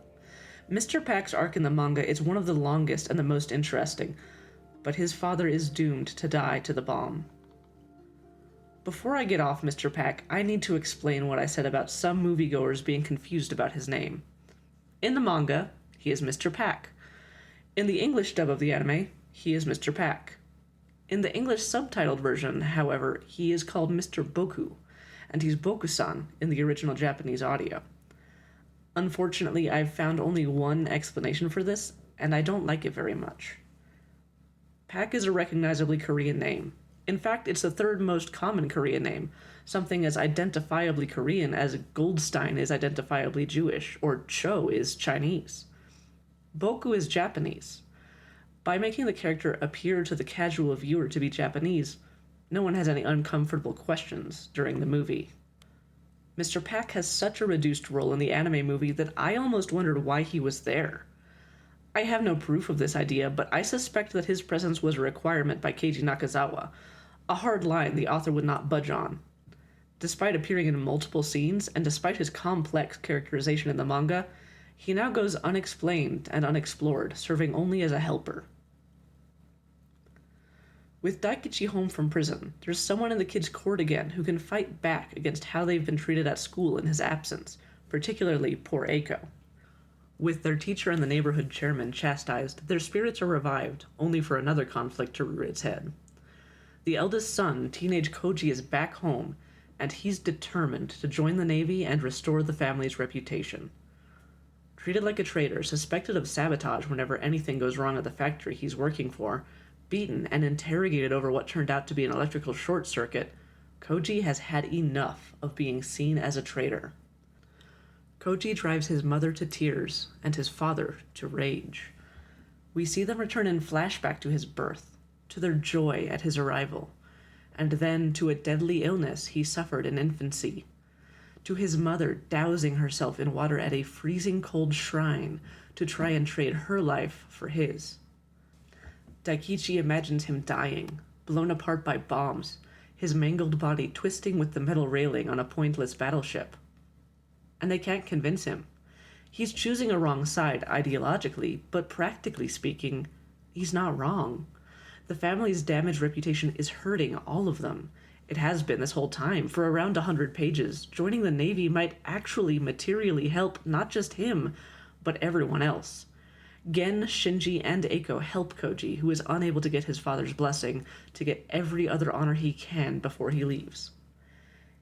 A: Mr. Pack's arc in the manga is one of the longest and the most interesting, but his father is doomed to die to the bomb. Before I get off Mr. Pack, I need to explain what I said about some moviegoers being confused about his name. In the manga, he is Mr. Pack. In the English dub of the anime, he is Mr. Pack. In the English subtitled version, however, he is called Mr. Boku, and he's Boku-san in the original Japanese audio. Unfortunately, I've found only one explanation for this, and I don't like it very much. Pack is a recognizably Korean name. In fact, it's the third most common Korean name, something as identifiably Korean as Goldstein is identifiably Jewish, or Cho is Chinese. Boku is Japanese. By making the character appear to the casual viewer to be Japanese, no one has any uncomfortable questions during the movie. Mr. Pack has such a reduced role in the anime movie that I almost wondered why he was there. I have no proof of this idea, but I suspect that his presence was a requirement by Keiji Nakazawa, a hard line the author would not budge on. Despite appearing in multiple scenes, and despite his complex characterization in the manga, he now goes unexplained and unexplored, serving only as a helper. With Daikichi home from prison, there's someone in the kids' court again who can fight back against how they've been treated at school in his absence, particularly poor Eiko. With their teacher and the neighborhood chairman chastised, their spirits are revived, only for another conflict to rear its head. The eldest son, teenage Koji, is back home, and he's determined to join the Navy and restore the family's reputation. Treated like a traitor, suspected of sabotage whenever anything goes wrong at the factory he's working for, beaten and interrogated over what turned out to be an electrical short circuit, Koji has had enough of being seen as a traitor. Koji drives his mother to tears and his father to rage. We see them return in flashback to his birth, to their joy at his arrival, and then to a deadly illness he suffered in infancy, to his mother dousing herself in water at a freezing cold shrine to try and trade her life for his. Daikichi imagines him dying, blown apart by bombs, his mangled body twisting with the metal railing on a pointless battleship. And they can't convince him. He's choosing a wrong side ideologically, but practically speaking, he's not wrong. The family's damaged reputation is hurting all of them. It has been this whole time, for around 100 pages. Joining the Navy might actually materially help not just him, but everyone else. Gen, Shinji, and Eiko help Koji, who is unable to get his father's blessing, to get every other honor he can before he leaves.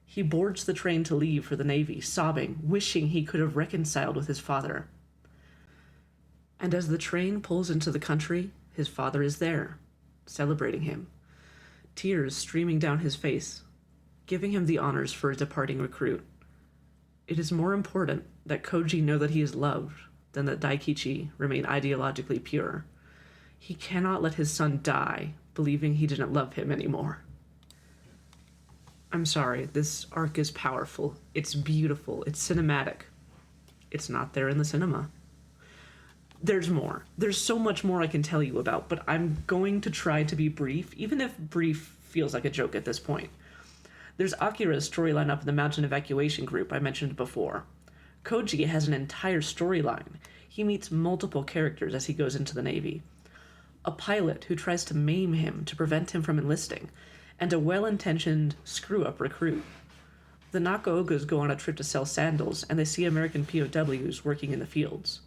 A: He boards the train to leave for the Navy, sobbing, wishing he could have reconciled with his father. And as the train pulls into the country, his father is there, celebrating him, tears streaming down his face, giving him the honors for a departing recruit. It is more important that Koji know that he is loved than that Daikichi remain ideologically pure. He cannot let his son die believing he didn't love him anymore. I'm sorry, this arc is powerful, it's beautiful, it's cinematic. It's not there in the cinema. There's more. There's so much more I can tell you about, but I'm going to try to be brief, even if brief feels like a joke at this point. There's Akira's storyline up in the mountain evacuation group I mentioned before. Koji has an entire storyline. He meets multiple characters as he goes into the Navy. A pilot who tries to maim him to prevent him from enlisting, and a well-intentioned screw-up recruit. The Nakaogas go on a trip to sell sandals, and they see American POWs working in the fields.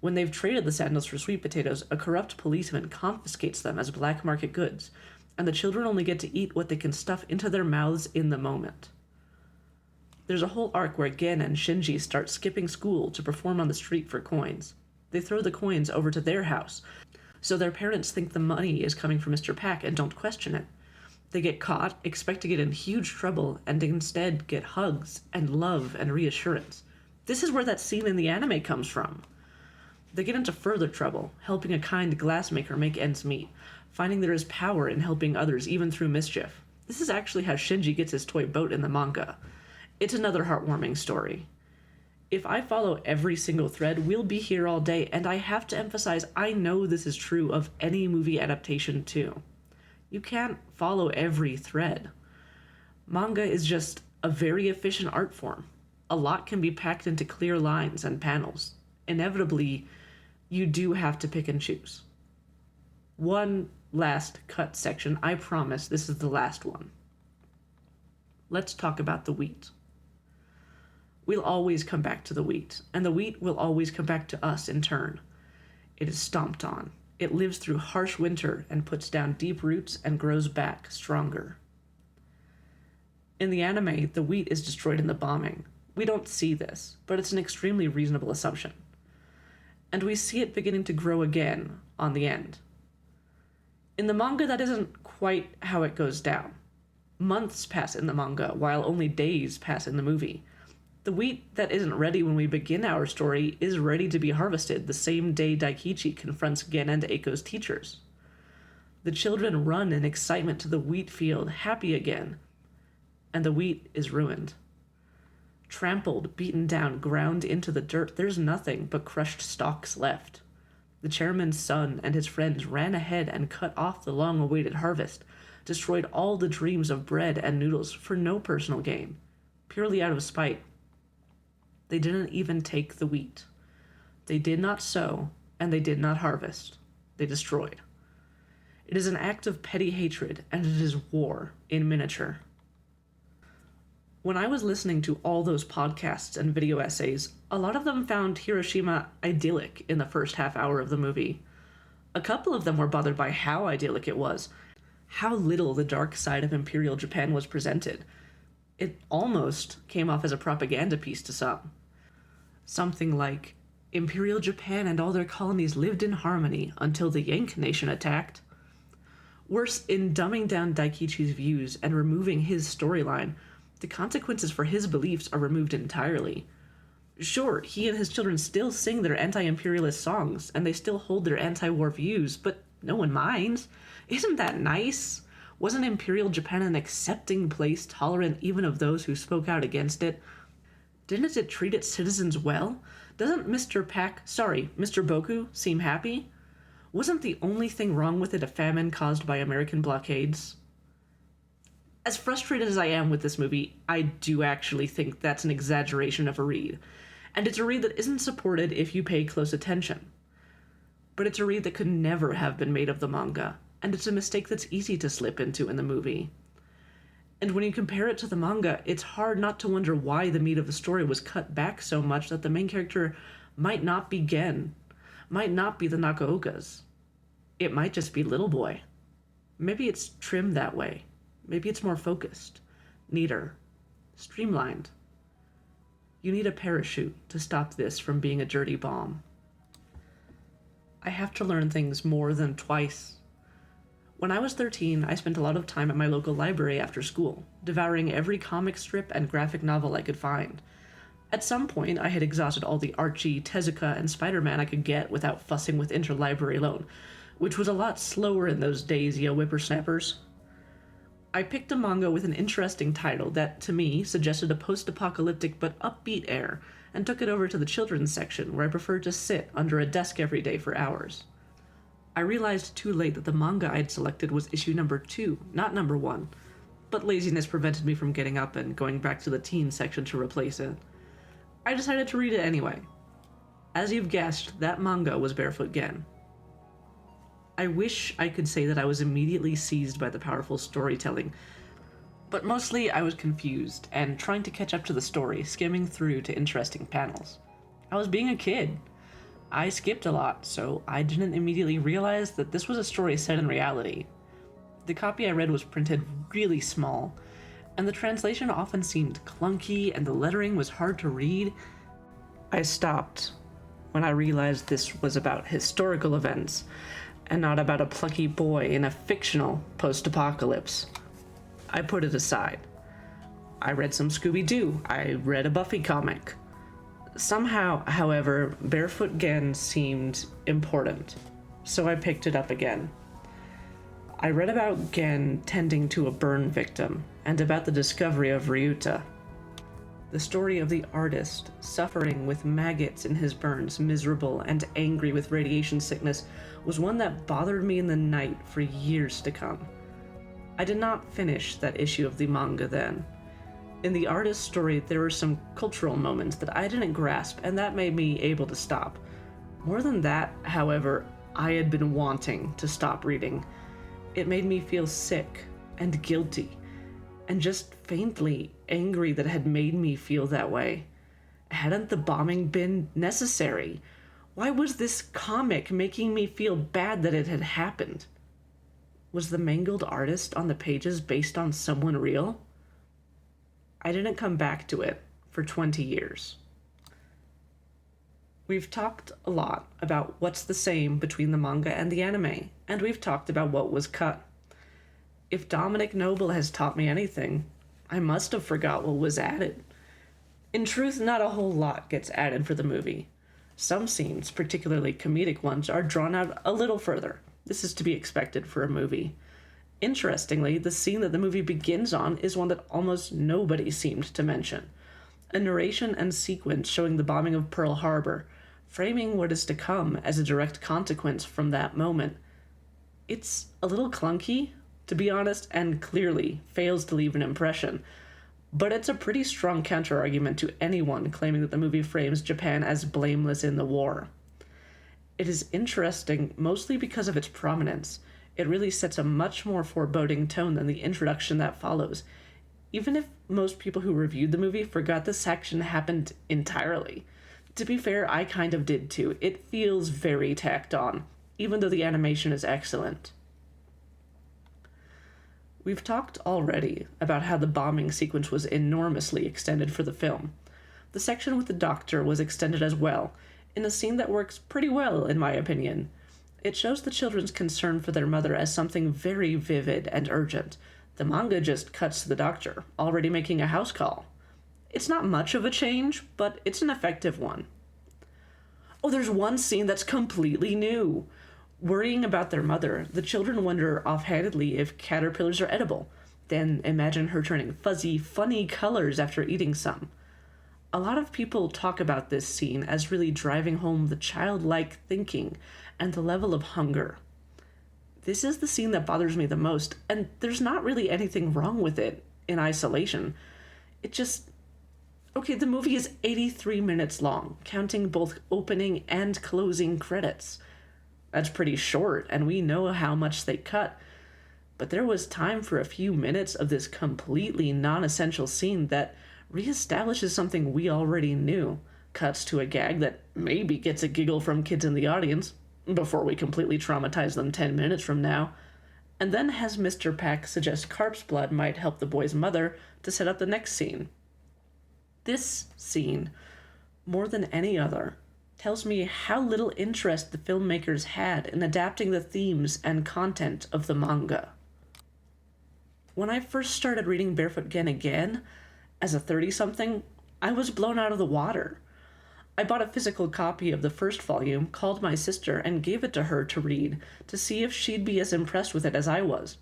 A: When they've traded the sandals for sweet potatoes, a corrupt policeman confiscates them as black market goods, and the children only get to eat what they can stuff into their mouths in the moment. There's a whole arc where Gen and Shinji start skipping school to perform on the street for coins. They throw the coins over to their house, so their parents think the money is coming from Mr. Pack and don't question it. They get caught, expect to get in huge trouble, and instead get hugs and love and reassurance. This is where that scene in the anime comes from. They get into further trouble, helping a kind glassmaker make ends meet, finding there is power in helping others even through mischief. This is actually how Shinji gets his toy boat in the manga. It's another heartwarming story. If I follow every single thread, we'll be here all day, and I have to emphasize, I know this is true of any movie adaptation too. You can't follow every thread. Manga is just a very efficient art form. A lot can be packed into clear lines and panels. Inevitably, you do have to pick and choose. One last cut section, I promise this is the last one. Let's talk about the wheat. We'll always come back to the wheat, and the wheat will always come back to us in turn. It is stomped on. It lives through harsh winter and puts down deep roots and grows back stronger. In the anime, the wheat is destroyed in the bombing. We don't see this, but it's an extremely reasonable assumption. And we see it beginning to grow again on the end. In the manga, that isn't quite how it goes down. Months pass in the manga, while only days pass in the movie. The wheat that isn't ready when we begin our story is ready to be harvested the same day Daikichi confronts Gen and Eiko's teachers. The children run in excitement to the wheat field, happy again, and the wheat is ruined. Trampled, beaten down, ground into the dirt, there's nothing but crushed stalks left. The chairman's son and his friends ran ahead and cut off the long-awaited harvest, destroyed all the dreams of bread and noodles for no personal gain, purely out of spite. They didn't even take the wheat. They did not sow, and they did not harvest. They destroyed. It is an act of petty hatred, and it is war in miniature. When I was listening to all those podcasts and video essays, a lot of them found Hiroshima idyllic in the first half hour of the movie. A couple of them were bothered by how idyllic it was, how little the dark side of Imperial Japan was presented. It almost came off as a propaganda piece to some. Something like, Imperial Japan and all their colonies lived in harmony until the Yank nation attacked. Worse, in dumbing down Daikichi's views and removing his storyline, the consequences for his beliefs are removed entirely. Sure, he and his children still sing their anti-imperialist songs, and they still hold their anti-war views, but no one minds. Isn't that nice? Wasn't Imperial Japan an accepting place, tolerant even of those who spoke out against it? Didn't it treat its citizens well? Doesn't Mr. Boku seem happy? Wasn't the only thing wrong with it a famine caused by American blockades? As frustrated as I am with this movie, I do actually think that's an exaggeration of a read. And it's a read that isn't supported if you pay close attention. But it's a read that could never have been made of the manga, and it's a mistake that's easy to slip into in the movie. And when you compare it to the manga, it's hard not to wonder why the meat of the story was cut back so much that the main character might not be Gen, might not be the Nakaokas. It might just be Little Boy. Maybe it's trimmed that way. Maybe it's more focused, neater, streamlined. You need a parachute to stop this from being a dirty bomb. I have to learn things more than twice. When I was 13, I spent a lot of time at my local library after school, devouring every comic strip and graphic novel I could find. At some point, I had exhausted all the Archie, Tezuka, and Spider-Man I could get without fussing with interlibrary loan, which was a lot slower in those days, yo whippersnappers. I picked a manga with an interesting title that, to me, suggested a post-apocalyptic but upbeat air, and took it over to the children's section, where I preferred to sit under a desk every day for hours. I realized too late that the manga I'd selected was issue number 2, not number 1, but laziness prevented me from getting up and going back to the teen section to replace it. I decided to read it anyway. As you've guessed, that manga was Barefoot Gen. I wish I could say that I was immediately seized by the powerful storytelling, but mostly I was confused and trying to catch up to the story, skimming through to interesting panels. I was being a kid. I skipped a lot, so I didn't immediately realize that this was a story set in reality. The copy I read was printed really small, and the translation often seemed clunky and the lettering was hard to read. I stopped when I realized this was about historical events, and not about a plucky boy in a fictional post-apocalypse. I put it aside. I read some Scooby-Doo. I read a Buffy comic. Somehow, however, Barefoot Gen seemed important, so I picked it up again. I read about Gen tending to a burn victim, and about the discovery of Ryuta. The story of the artist suffering with maggots in his burns, miserable and angry with radiation sickness, was one that bothered me in the night for years to come. I did not finish that issue of the manga then. In the artist's story, there were some cultural moments that I didn't grasp, and that made me able to stop. More than that, however, I had been wanting to stop reading. It made me feel sick and guilty, and just faintly angry that it had made me feel that way. Hadn't the bombing been necessary? Why was this comic making me feel bad that it had happened? Was the mangled artist on the pages based on someone real? I didn't come back to it for 20 years. We've talked a lot about what's the same between the manga and the anime, and we've talked about what was cut. If Dominic Noble has taught me anything, I must have forgot what was added. In truth, not a whole lot gets added for the movie. Some scenes, particularly comedic ones, are drawn out a little further. This is to be expected for a movie. Interestingly, the scene that the movie begins on is one that almost nobody seemed to mention. A narration and sequence showing the bombing of Pearl Harbor, framing what is to come as a direct consequence from that moment. It's a little clunky, to be honest, and clearly fails to leave an impression. But it's a pretty strong counterargument to anyone claiming that the movie frames Japan as blameless in the war. It is interesting mostly because of its prominence. It really sets a much more foreboding tone than the introduction that follows, even if most people who reviewed the movie forgot this action happened entirely. To be fair, I kind of did too. It feels very tacked on, even though the animation is excellent. We've talked already about how the bombing sequence was enormously extended for the film. The section with the doctor was extended as well, in a scene that works pretty well, in my opinion. It shows the children's concern for their mother as something very vivid and urgent. The manga just cuts to the doctor, already making a house call. It's not much of a change, but it's an effective one. Oh, there's one scene that's completely new. Worrying about their mother, the children wonder offhandedly if caterpillars are edible. Then imagine her turning fuzzy, funny colors after eating some. A lot of people talk about this scene as really driving home the childlike thinking and the level of hunger. This is the scene that bothers me the most, and there's not really anything wrong with it in isolation. It just... Okay, the movie is 83 minutes long, counting both opening and closing credits. That's pretty short, and we know how much they cut. But there was time for a few minutes of this completely non-essential scene that reestablishes something we already knew, cuts to a gag that maybe gets a giggle from kids in the audience, before we completely traumatize them 10 minutes from now, and then has Mr. Pack suggest corpse blood might help the boy's mother to set up the next scene. This scene, more than any other, tells me how little interest the filmmakers had in adapting the themes and content of the manga. When I first started reading Barefoot Gen again, as a 30-something, I was blown out of the water. I bought a physical copy of the first volume, called my sister, and gave it to her to read to see if she'd be as impressed with it as I was.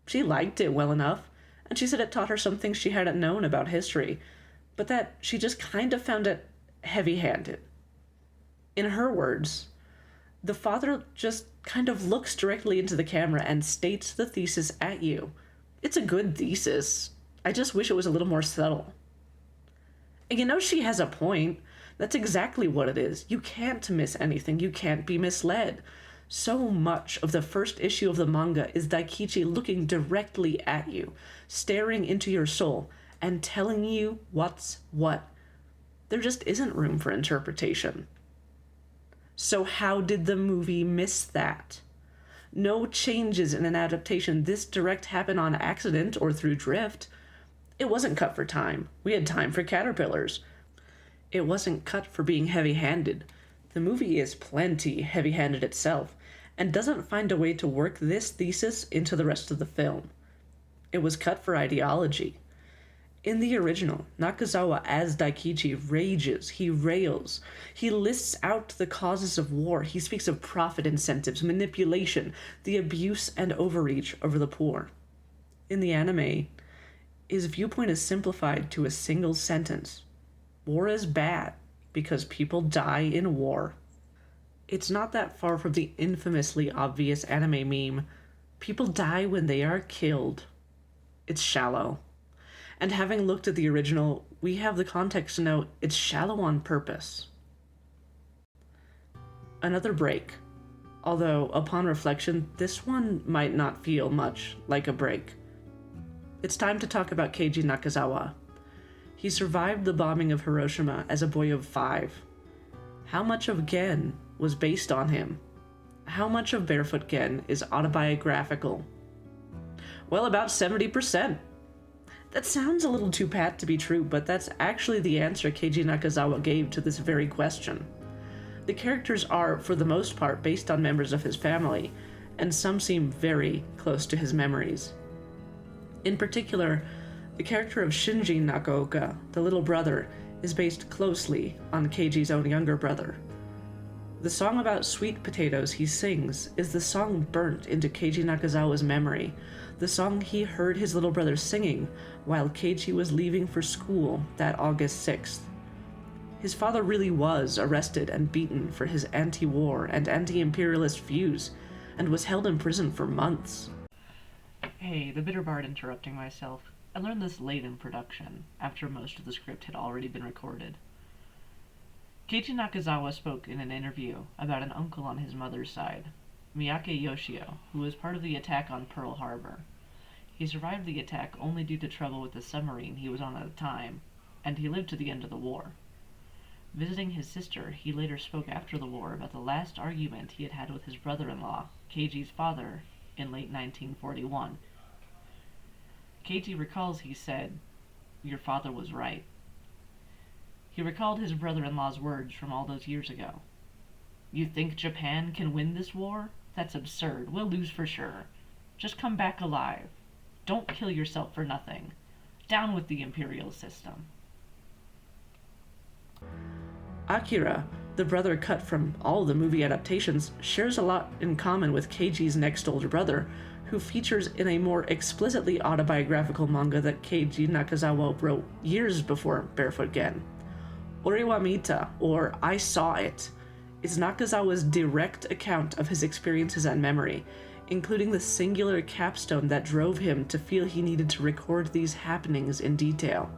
A: She liked it well enough, and she said it taught her something she hadn't known about history, but that she just kind of found it heavy-handed. In her words, the father just kind of looks directly into the camera and states the thesis at you. It's a good thesis. I just wish it was a little more subtle. And you know, she has a point. That's exactly what it is. You can't miss anything. You can't be misled. So much of the first issue of the manga is Daikichi looking directly at you, staring into your soul, and telling you what's what. There just isn't room for interpretation. So how did the movie miss that? No changes in an adaptation this direct happen on accident or through drift. It wasn't cut for time. We had time for caterpillars. It wasn't cut for being heavy-handed. The movie is plenty heavy-handed itself, and doesn't find a way to work this thesis into the rest of the film. It was cut for ideology. In the original, Nakazawa as Daikichi rages, he rails, he lists out the causes of war, he speaks of profit incentives, manipulation, the abuse and overreach over the poor. In the anime, his viewpoint is simplified to a single sentence. War is bad because people die in war. It's not that far from the infamously obvious anime meme, people die when they are killed. It's shallow. And having looked at the original, we have the context to know it's shallow on purpose. Another break. Although, upon reflection, this one might not feel much like a break. It's time to talk about Keiji Nakazawa. He survived the bombing of Hiroshima as a boy of 5. How much of Gen was based on him? How much of Barefoot Gen is autobiographical? Well, about 70%. That sounds a little too pat to be true, but that's actually the answer Keiji Nakazawa gave to this very question. The characters are, for the most part, based on members of his family, and some seem very close to his memories. In particular, the character of Shinji Nakaoka, the little brother, is based closely on Keiji's own younger brother. The song about sweet potatoes he sings is the song burnt into Keiji Nakazawa's memory, the song he heard his little brother singing while Keiji was leaving for school that August 6th. His father really was arrested and beaten for his anti-war and anti-imperialist views, and was held in prison for months.
B: Hey, the bitter bard interrupting myself. I learned this late in production, after most of the script had already been recorded. Keiji Nakazawa spoke in an interview about an uncle on his mother's side, Miyake Yoshio, who was part of the attack on Pearl Harbor. He survived the attack only due to trouble with the submarine he was on at the time, and he lived to the end of the war. Visiting his sister, he later spoke after the war about the last argument he had had with his brother-in-law, Keiji's father, in late 1941. Keiji recalls he said, "Your father was right." He recalled his brother-in-law's words from all those years ago. "You think Japan can win this war? That's absurd. We'll lose for sure. Just come back alive. Don't kill yourself for nothing. Down with the imperial system."
A: Akira, the brother cut from all the movie adaptations, shares a lot in common with Keiji's next older brother, who features in a more explicitly autobiographical manga that Keiji Nakazawa wrote years before Barefoot Gen. Orewa Mita, or I Saw It, is Nakazawa's direct account of his experiences and memory, including the singular capstone that drove him to feel he needed to record these happenings in detail.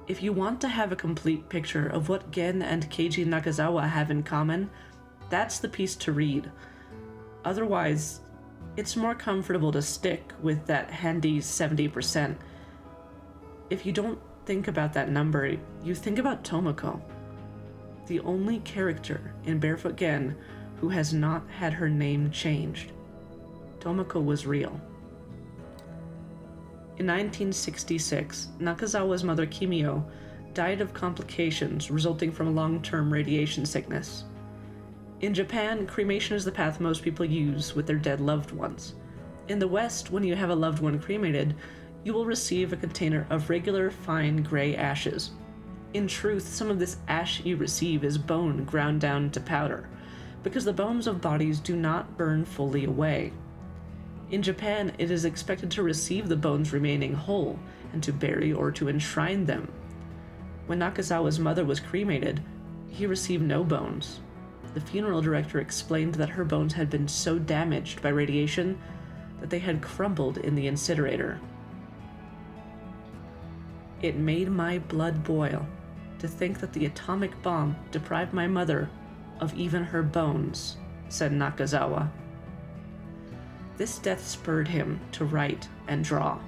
A: If you want to have a complete picture of what Gen and Keiji Nakazawa have in common, that's the piece to read. Otherwise, it's more comfortable to stick with that handy 70%. If you don't think about that number, you think about Tomoko, the only character in Barefoot Gen who has not had her name changed. Tomoko was real. In 1966, Nakazawa's mother Kimio died of complications resulting from long-term radiation sickness. In Japan, cremation is the path most people use with their dead loved ones. In the West, when you have a loved one cremated, you will receive a container of regular, fine gray ashes. In truth, some of this ash you receive is bone ground down to powder, because the bones of bodies do not burn fully away. In Japan, it is expected to receive the bones remaining whole and to bury or to enshrine them. When Nakazawa's mother was cremated, he received no bones. The funeral director explained that her bones had been so damaged by radiation that they had crumbled in the incinerator. "It made my blood boil to think that the atomic bomb deprived my mother of even her bones," said Nakazawa. This death spurred him to write and draw.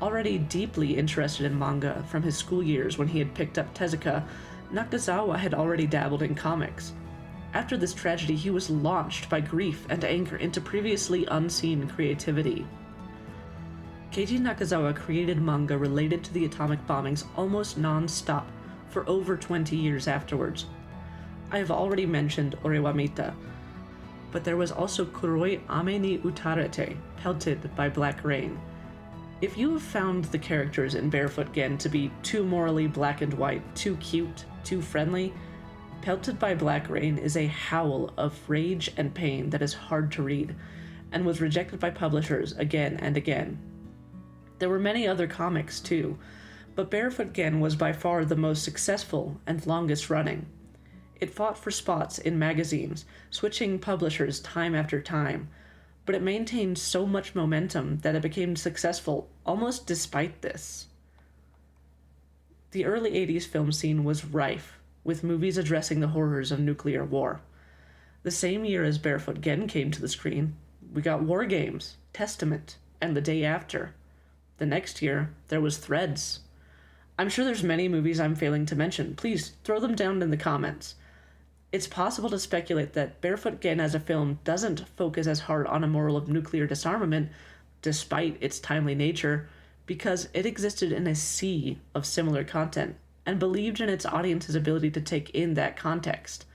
A: Already deeply interested in manga from his school years when he had picked up Tezuka, Nakazawa had already dabbled in comics. After this tragedy, he was launched by grief and anger into previously unseen creativity. Keiji Nakazawa created manga related to the atomic bombings almost non-stop for over 20 years afterwards. I have already mentioned Orewa Mita, but there was also Kuroi Ame ni Utarete, pelted by black rain. If you have found the characters in Barefoot Gen to be too morally black and white, too cute, too friendly, Pelted by Black Rain is a howl of rage and pain that is hard to read, and was rejected by publishers again and again. There were many other comics too, but Barefoot Gen was by far the most successful and longest running. It fought for spots in magazines, switching publishers time after time, but it maintained so much momentum that it became successful almost despite this. The early 80s film scene was rife with movies addressing the horrors of nuclear war. The same year as Barefoot Gen came to the screen, we got War Games, Testament, and The Day After. The next year, there was Threads. I'm sure there's many movies I'm failing to mention. Please throw them down in the comments. It's possible to speculate that Barefoot Gen as a film doesn't focus as hard on a moral of nuclear disarmament, despite its timely nature, because it existed in a sea of similar content and believed in its audience's ability to take in that context.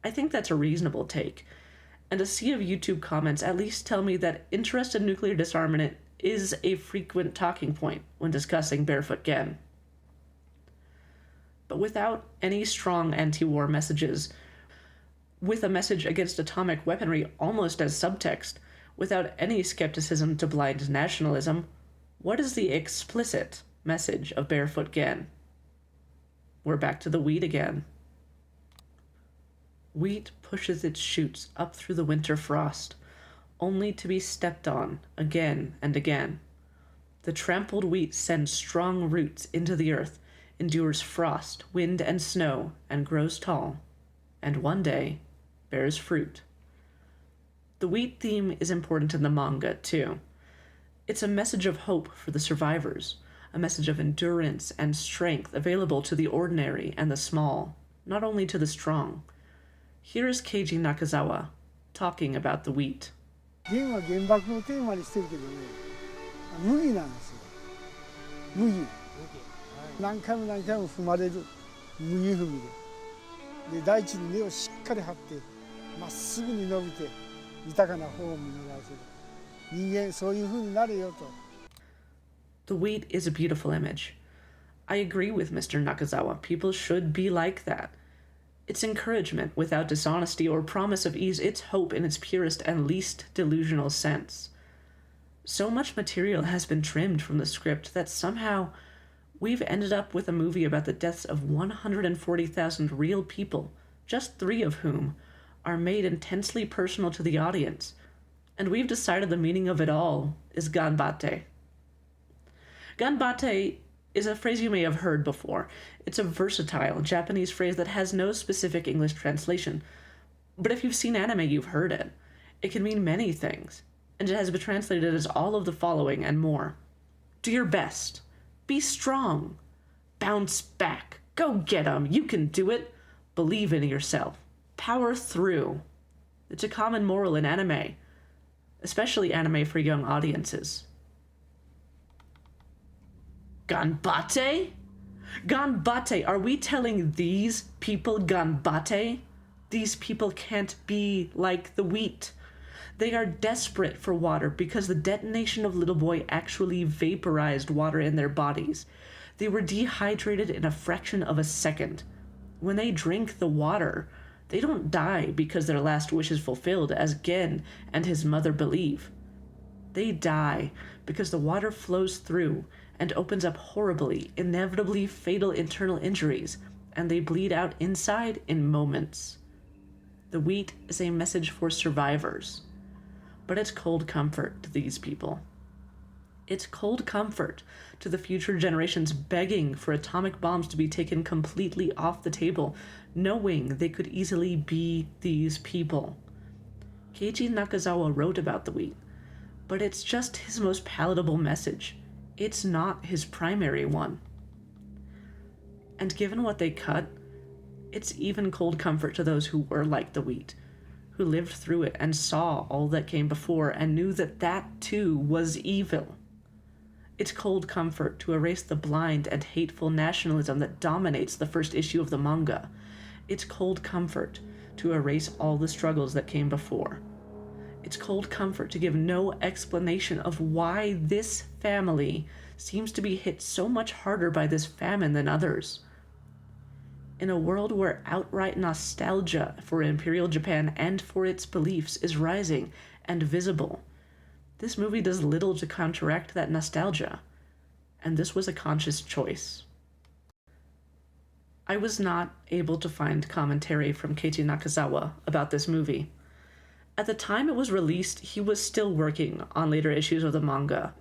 A: I think that's a reasonable take, and a sea of YouTube comments at least tell me that interest in nuclear disarmament is a frequent talking point when discussing Barefoot Gen. But without any strong anti-war messages, with a message against atomic weaponry almost as subtext, without any skepticism to blind nationalism, what is the explicit message of Barefoot Gen? We're back to the wheat again. Wheat pushes its shoots up through the winter frost, only to be stepped on again and again. The trampled wheat sends strong roots into the earth, endures frost, wind, and snow, and grows tall, and one day bears fruit. The wheat theme is important in the manga, too. It's a message of hope for the survivors, a message of endurance and strength available to the ordinary and the small, not only to the strong. Here is Keiji Nakazawa talking about the wheat.
F: ゲンは原爆をテーマにしてるけどね、麦なんですよ。麦。何回も何回も踏まれる麦踏みで。で、大地に根をしっかり張って、まっすぐに伸びて、豊かな方を実らせる。人間、そういう風になれよと。
A: The wheat is a beautiful image. I agree with Mr. Nakazawa. People should be like that. It's encouragement without dishonesty or promise of ease. It's hope in its purest and least delusional sense. So much material has been trimmed from the script that somehow we've ended up with a movie about the deaths of 140,000 real people, just 3 of whom are made intensely personal to the audience. And we've decided the meaning of it all is ganbatte. Ganbatte is a phrase you may have heard before. It's a versatile Japanese phrase that has no specific English translation. But if you've seen anime, you've heard it. It can mean many things, and it has been translated as all of the following and more. Do your best. Be strong. Bounce back. Go get 'em. You can do it. Believe in yourself. Power through. It's a common moral in anime, especially anime for young audiences. Ganbatte? Ganbatte, are we telling these people ganbatte? These people can't be like the wheat. They are desperate for water because the detonation of Little Boy actually vaporized water in their bodies. They were dehydrated in a fraction of a second. When they drink the water, they don't die because their last wish is fulfilled, as Gen and his mother believe. They die because the water flows through and opens up horribly, inevitably fatal internal injuries, and they bleed out inside in moments. The wheat is a message for survivors, but it's cold comfort to these people. It's cold comfort to the future generations begging for atomic bombs to be taken completely off the table, knowing they could easily be these people. Keiichi Nakazawa wrote about the wheat, but it's just his most palatable message. It's not his primary one. And given what they cut, it's even cold comfort to those who were like the wheat, who lived through it and saw all that came before and knew that that too was evil. It's cold comfort to erase the blind and hateful nationalism that dominates the first issue of the manga. It's cold comfort to erase all the struggles that came before. It's cold comfort to give no explanation of why this family seems to be hit so much harder by this famine than others. In a world where outright nostalgia for Imperial Japan and for its beliefs is rising and visible, this movie does little to counteract that nostalgia, and this was a conscious choice. I was not able to find commentary from Keiichi Nakazawa about this movie. At the time it was released, he was still working on later issues of the manga.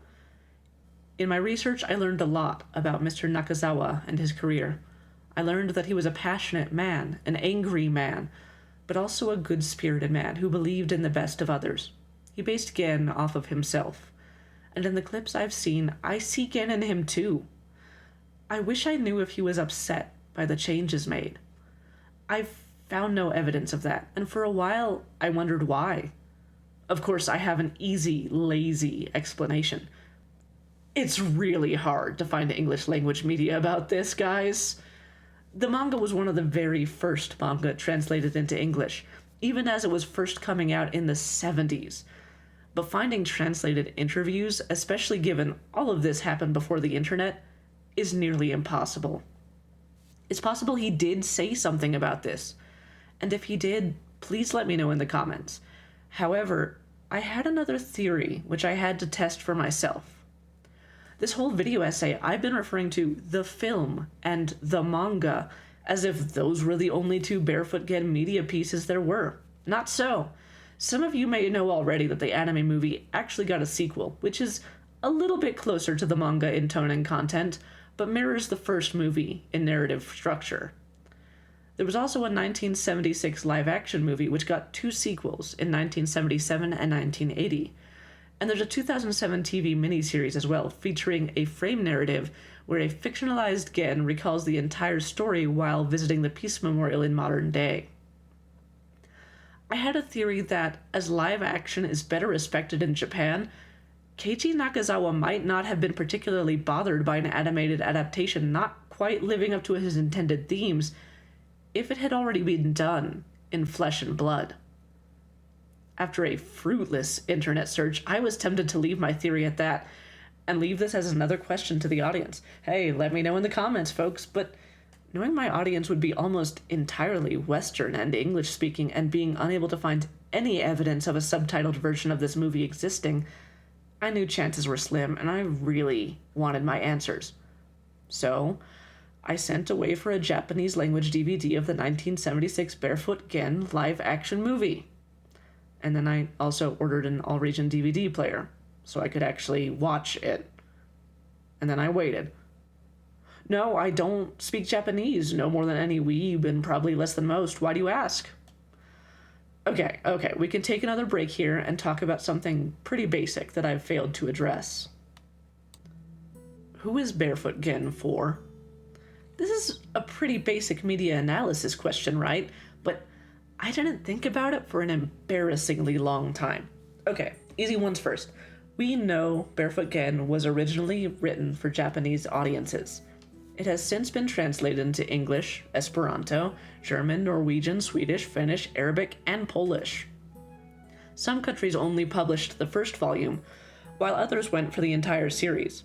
A: In my research, I learned a lot about Mr. Nakazawa and his career. I learned that he was a passionate man, an angry man, but also a good-spirited man who believed in the best of others. He based Gen off of himself, and in the clips I've seen, I see Gen in him too. I wish I knew if he was upset by the changes made. I've found no evidence of that, and for a while I wondered why. Of course, I have an easy, lazy explanation. It's really hard to find English language media about this, guys. The manga was one of the very first manga translated into English, even as it was first coming out in the 70s. But finding translated interviews, especially given all of this happened before the internet, is nearly impossible. It's possible he did say something about this, and if he did, please let me know in the comments. However, I had another theory which I had to test for myself. This whole video essay, I've been referring to the film and the manga as if those were the only 2 Barefoot Gen media pieces there were. Not so. Some of you may know already that the anime movie actually got a sequel, which is a little bit closer to the manga in tone and content, but mirrors the first movie in narrative structure. There was also a 1976 live-action movie which got 2 sequels in 1977 and 1980. And there's a 2007 TV miniseries as well, featuring a frame narrative where a fictionalized Gen recalls the entire story while visiting the Peace Memorial in modern day. I had a theory that as live action is better respected in Japan, Keiichi Nakazawa might not have been particularly bothered by an animated adaptation not quite living up to his intended themes if it had already been done in flesh and blood. After a fruitless internet search, I was tempted to leave my theory at that and leave this as another question to the audience. Hey, let me know in the comments, folks, but knowing my audience would be almost entirely Western and English-speaking and being unable to find any evidence of a subtitled version of this movie existing, I knew chances were slim, and I really wanted my answers. So, I sent away for a Japanese-language DVD of the 1976 Barefoot Gen live-action movie. And then I also ordered an all-region DVD player, so I could actually watch it. And then I waited. No, I don't speak Japanese, no more than any weeb and probably less than most. Why do you ask? Okay, we can take another break here and talk about something pretty basic that I've failed to address. Who is Barefoot Gen for? This is a pretty basic media analysis question, right? But I didn't think about it for an embarrassingly long time. Okay, easy ones first. We know Barefoot Gen was originally written for Japanese audiences. It has since been translated into English, Esperanto, German, Norwegian, Swedish, Finnish, Arabic, and Polish. Some countries only published the first volume, while others went for the entire series.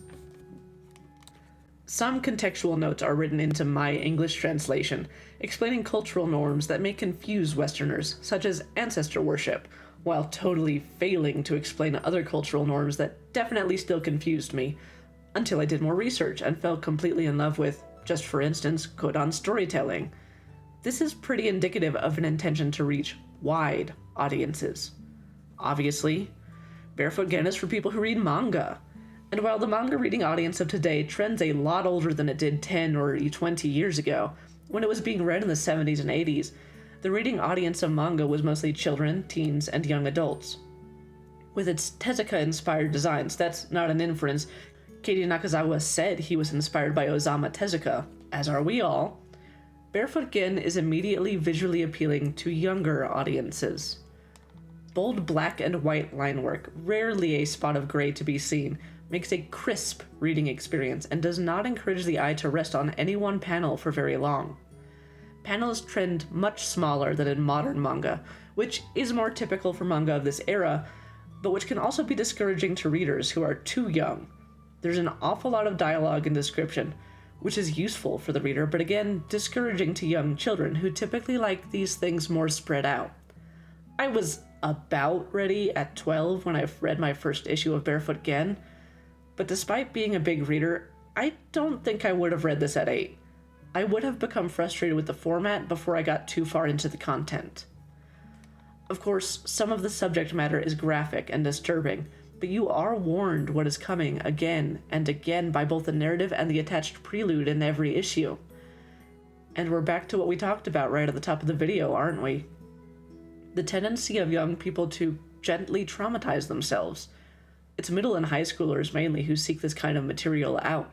A: Some contextual notes are written into my English translation, explaining cultural norms that may confuse Westerners, such as ancestor worship, while totally failing to explain other cultural norms that definitely still confused me, until I did more research and fell completely in love with, just for instance, Kodan storytelling. This is pretty indicative of an intention to reach wide audiences. Obviously, Barefoot Gen is for people who read manga. And while the manga reading audience of today trends a lot older than it did 10 or 20 years ago, when it was being read in the 70s and 80s, the reading audience of manga was mostly children, teens, and young adults. With its Tezuka-inspired designs, that's not an inference. Keiichi Nakazawa said he was inspired by Osamu Tezuka, as are we all. Barefoot Gen is immediately visually appealing to younger audiences. Bold black and white line work, rarely a spot of gray to be seen, makes a crisp reading experience and does not encourage the eye to rest on any one panel for very long. Panels trend much smaller than in modern manga, which is more typical for manga of this era, but which can also be discouraging to readers who are too young. There's an awful lot of dialogue and description, which is useful for the reader, but again, discouraging to young children who typically like these things more spread out. I was about ready at 12 when I read my first issue of Barefoot Gen, but despite being a big reader, I don't think I would have read this at 8. I would have become frustrated with the format before I got too far into the content. Of course, some of the subject matter is graphic and disturbing, but you are warned what is coming again and again by both the narrative and the attached prelude in every issue. And we're back to what we talked about right at the top of the video, aren't we? The tendency of young people to gently traumatize themselves. It's middle and high schoolers mainly who seek this kind of material out.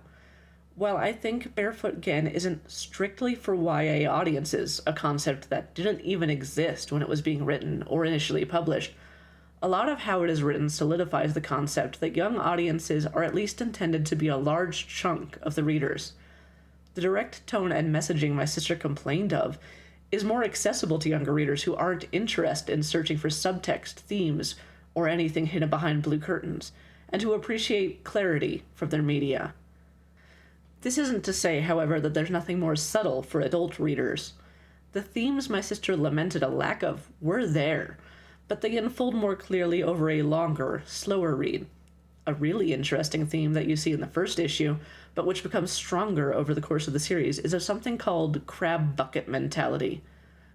A: While I think Barefoot Gen isn't strictly for YA audiences, a concept that didn't even exist when it was being written or initially published, a lot of how it is written solidifies the concept that young audiences are at least intended to be a large chunk of the readers. The direct tone and messaging my sister complained of is more accessible to younger readers who aren't interested in searching for subtext, themes, or anything hidden behind blue curtains, and who appreciate clarity from their media. This isn't to say, however, that there's nothing more subtle for adult readers. The themes my sister lamented a lack of were there, but they unfold more clearly over a longer, slower read. A really interesting theme that you see in the first issue, but which becomes stronger over the course of the series, is of something called crab bucket mentality.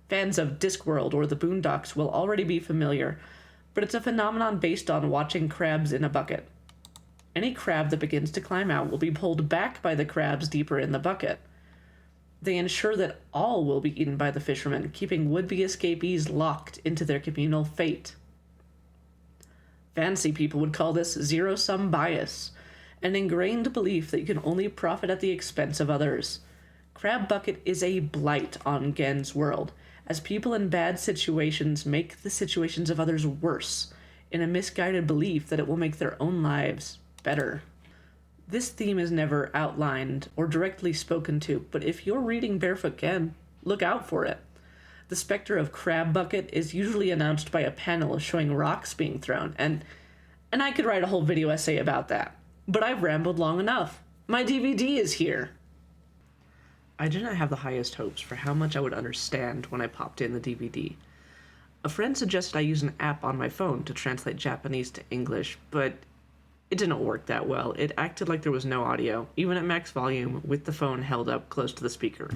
A: Fans of Discworld or the Boondocks will already be familiar, but it's a phenomenon based on watching crabs in a bucket. Any crab that begins to climb out will be pulled back by the crabs deeper in the bucket. They ensure that all will be eaten by the fishermen, keeping would-be escapees locked into their communal fate. Fancy people would call this zero-sum bias, an ingrained belief that you can only profit at the expense of others. Crab Bucket is a blight on Gen's world, as people in bad situations make the situations of others worse, in a misguided belief that it will make their own lives better. This theme is never outlined or directly spoken to, but if you're reading Barefoot Gen, look out for it. The specter of Crab Bucket is usually announced by a panel showing rocks being thrown, and I could write a whole video essay about that. But I've rambled long enough. My DVD is here. I didn't have the highest hopes for how much I would understand when I popped in the DVD. A friend suggested I use an app on my phone to translate Japanese to English, but it didn't work that well. It acted like there was no audio, even at max volume, with the phone held up close to the speaker.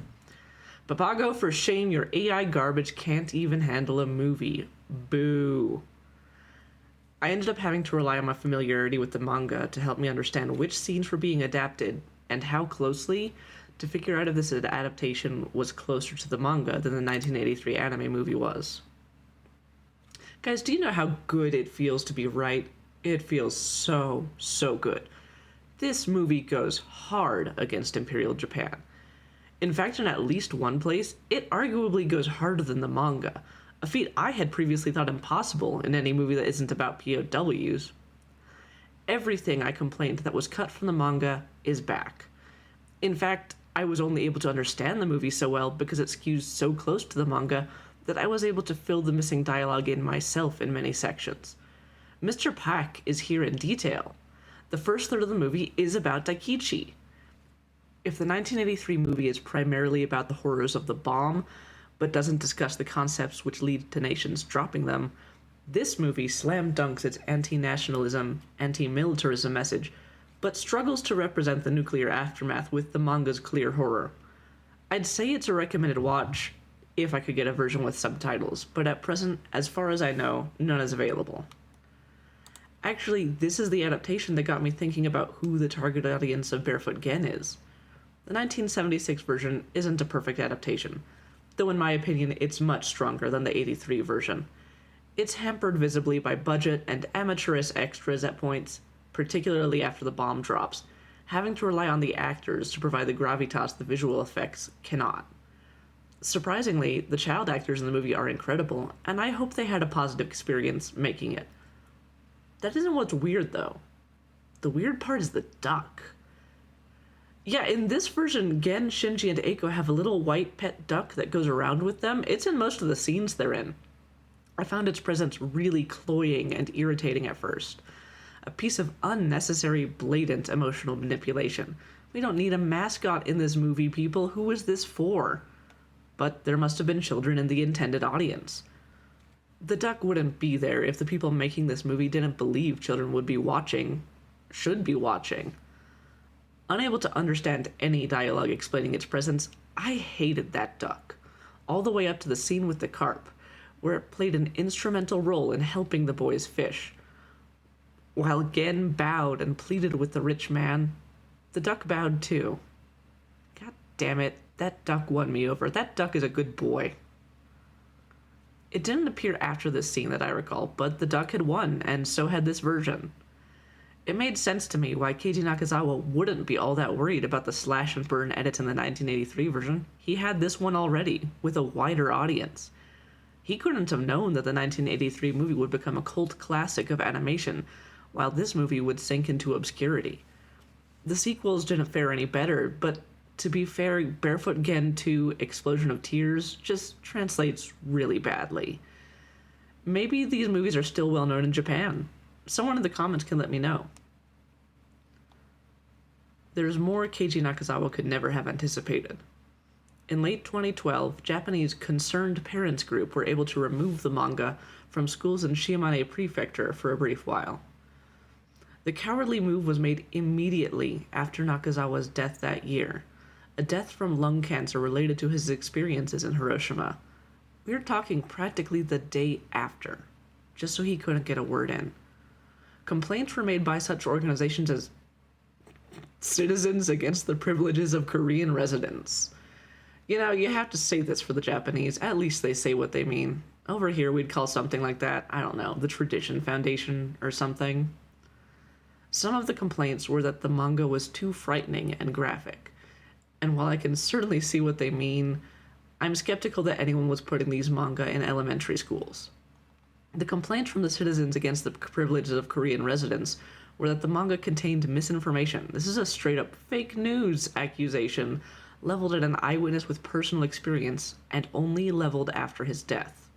A: Papago, for shame, your AI garbage can't even handle a movie. Boo. I ended up having to rely on my familiarity with the manga to help me understand which scenes were being adapted and how closely, to figure out if this adaptation was closer to the manga than the 1983 anime movie was. Guys, do you know how good it feels to be right? It feels so, so good. This movie goes hard against Imperial Japan. In fact, in at least one place, it arguably goes harder than the manga, a feat I had previously thought impossible in any movie that isn't about POWs. Everything I complained that was cut from the manga is back. In fact, I was only able to understand the movie so well because it skews so close to the manga that I was able to fill the missing dialogue in myself in many sections. Mr. Pack is here in detail. The first third of the movie is about Daikichi. If the 1983 movie is primarily about the horrors of the bomb, but doesn't discuss the concepts which lead to nations dropping them, this movie slam dunks its anti-nationalism, anti-militarism message, but struggles to represent the nuclear aftermath with the manga's clear horror. I'd say it's a recommended watch if I could get a version with subtitles, but at present, as far as I know, none is available. Actually, this is the adaptation that got me thinking about who the target audience of Barefoot Gen is. The 1976 version isn't a perfect adaptation, though in my opinion it's much stronger than the 83 version. It's hampered visibly by budget and amateurish extras at points, particularly after the bomb drops. Having to rely on the actors to provide the gravitas the visual effects cannot. Surprisingly, the child actors in the movie are incredible, and I hope they had a positive experience making it. That isn't what's weird, though. The weird part is the duck. Yeah, in this version, Gen, Shinji, and Eiko have a little white pet duck that goes around with them. It's in most of the scenes they're in. I found its presence really cloying and irritating at first. A piece of unnecessary, blatant emotional manipulation. We don't need a mascot in this movie, people. Who is this for? But there must have been children in the intended audience. The duck wouldn't be there if the people making this movie didn't believe children would be watching, should be watching. Unable to understand any dialogue explaining its presence, I hated that duck, all the way up to the scene with the carp, where it played an instrumental role in helping the boys fish. While Gen bowed and pleaded with the rich man, the duck bowed too. God damn it, that duck won me over. That duck is a good boy. It didn't appear after this scene that I recall, but the duck had won, and so had this version. It made sense to me why Keiji Nakazawa wouldn't be all that worried about the slash and burn edits in the 1983 version. He had this one already, with a wider audience. He couldn't have known that the 1983 movie would become a cult classic of animation, while this movie would sink into obscurity. The sequels didn't fare any better, but to be fair, Barefoot Gen 2 Explosion of Tears just translates really badly. Maybe these movies are still well known in Japan. Someone in the comments can let me know. There's more Keiji Nakazawa could never have anticipated. In late 2012, Japanese Concerned Parents Group were able to remove the manga from schools in Shimane Prefecture for a brief while. The cowardly move was made immediately after Nakazawa's death that year, a death from lung cancer related to his experiences in Hiroshima. We're talking practically the day after, just so he couldn't get a word in. Complaints were made by such organizations as Citizens Against the Privileges of Korean Residents. You know, you have to say this for the Japanese. At least they say what they mean. Over here, we'd call something like that, I don't know, the Tradition Foundation or something. Some of the complaints were that the manga was too frightening and graphic. And while I can certainly see what they mean, I'm skeptical that anyone was putting these manga in elementary schools. The complaints from the citizens against the privileges of Korean residents were that the manga contained misinformation. This is a straight-up fake news accusation leveled at an eyewitness with personal experience and only leveled after his death.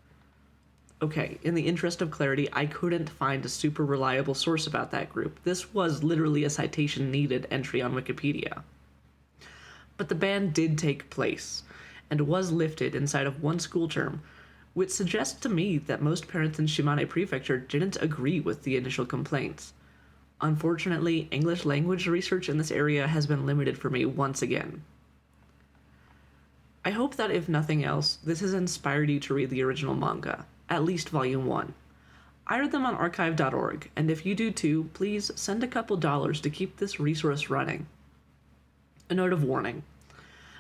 A: Okay, in the interest of clarity, I couldn't find a super reliable source about that group. This was literally a citation needed entry on Wikipedia. But the ban did take place, and was lifted inside of one school term, which suggests to me that most parents in Shimane Prefecture didn't agree with the initial complaints. Unfortunately, English language research in this area has been limited for me once again. I hope that if nothing else, this has inspired you to read the original manga, at least Volume 1. I read them on archive.org, and if you do too, please send a couple dollars to keep this resource running. A note of warning.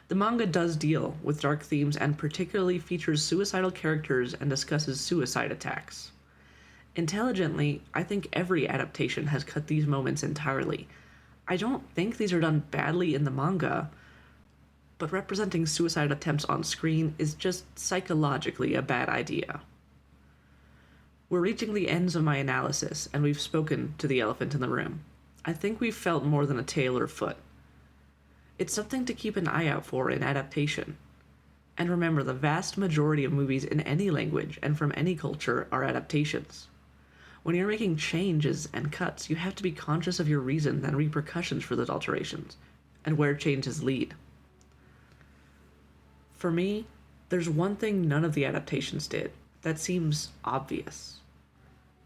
A: The manga does deal with dark themes and particularly features suicidal characters and discusses suicide attacks. Intelligently, I think every adaptation has cut these moments entirely. I don't think these are done badly in the manga, but representing suicide attempts on screen is just psychologically a bad idea. We're reaching the ends of my analysis, and we've spoken to the elephant in the room. I think we've felt more than a tail or foot. It's something to keep an eye out for in adaptation. And remember, the vast majority of movies in any language and from any culture are adaptations. When you're making changes and cuts, you have to be conscious of your reason and repercussions for those alterations, and where changes lead. For me, there's one thing none of the adaptations did that seems obvious.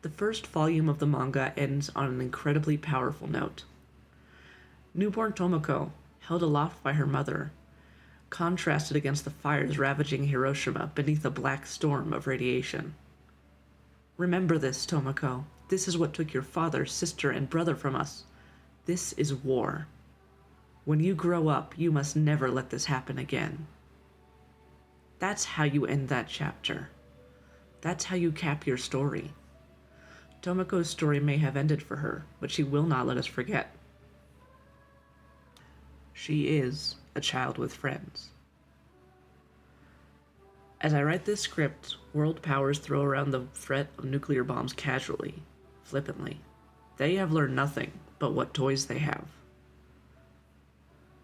A: The first volume of the manga ends on an incredibly powerful note. Newborn Tomoko, held aloft by her mother, contrasted against the fires ravaging Hiroshima beneath a black storm of radiation. Remember this, Tomoko. This is what took your father, sister, and brother from us. This is war. When you grow up, you must never let this happen again. That's how you end that chapter. That's how you cap your story. Tomoko's story may have ended for her, but she will not let us forget. She is a child with friends. As I write this script, world powers throw around the threat of nuclear bombs casually, flippantly. They have learned nothing but what toys they have.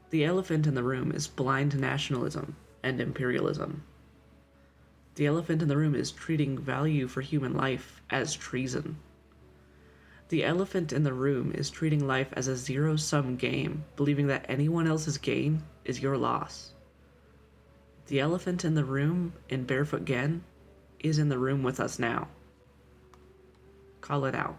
A: The elephant in the room is blind nationalism and imperialism. The elephant in the room is treating value for human life as treason. The elephant in the room is treating life as a zero-sum game, believing that anyone else's gain is your loss. The elephant in the room in Barefoot Gen is in the room with us now. Call it out.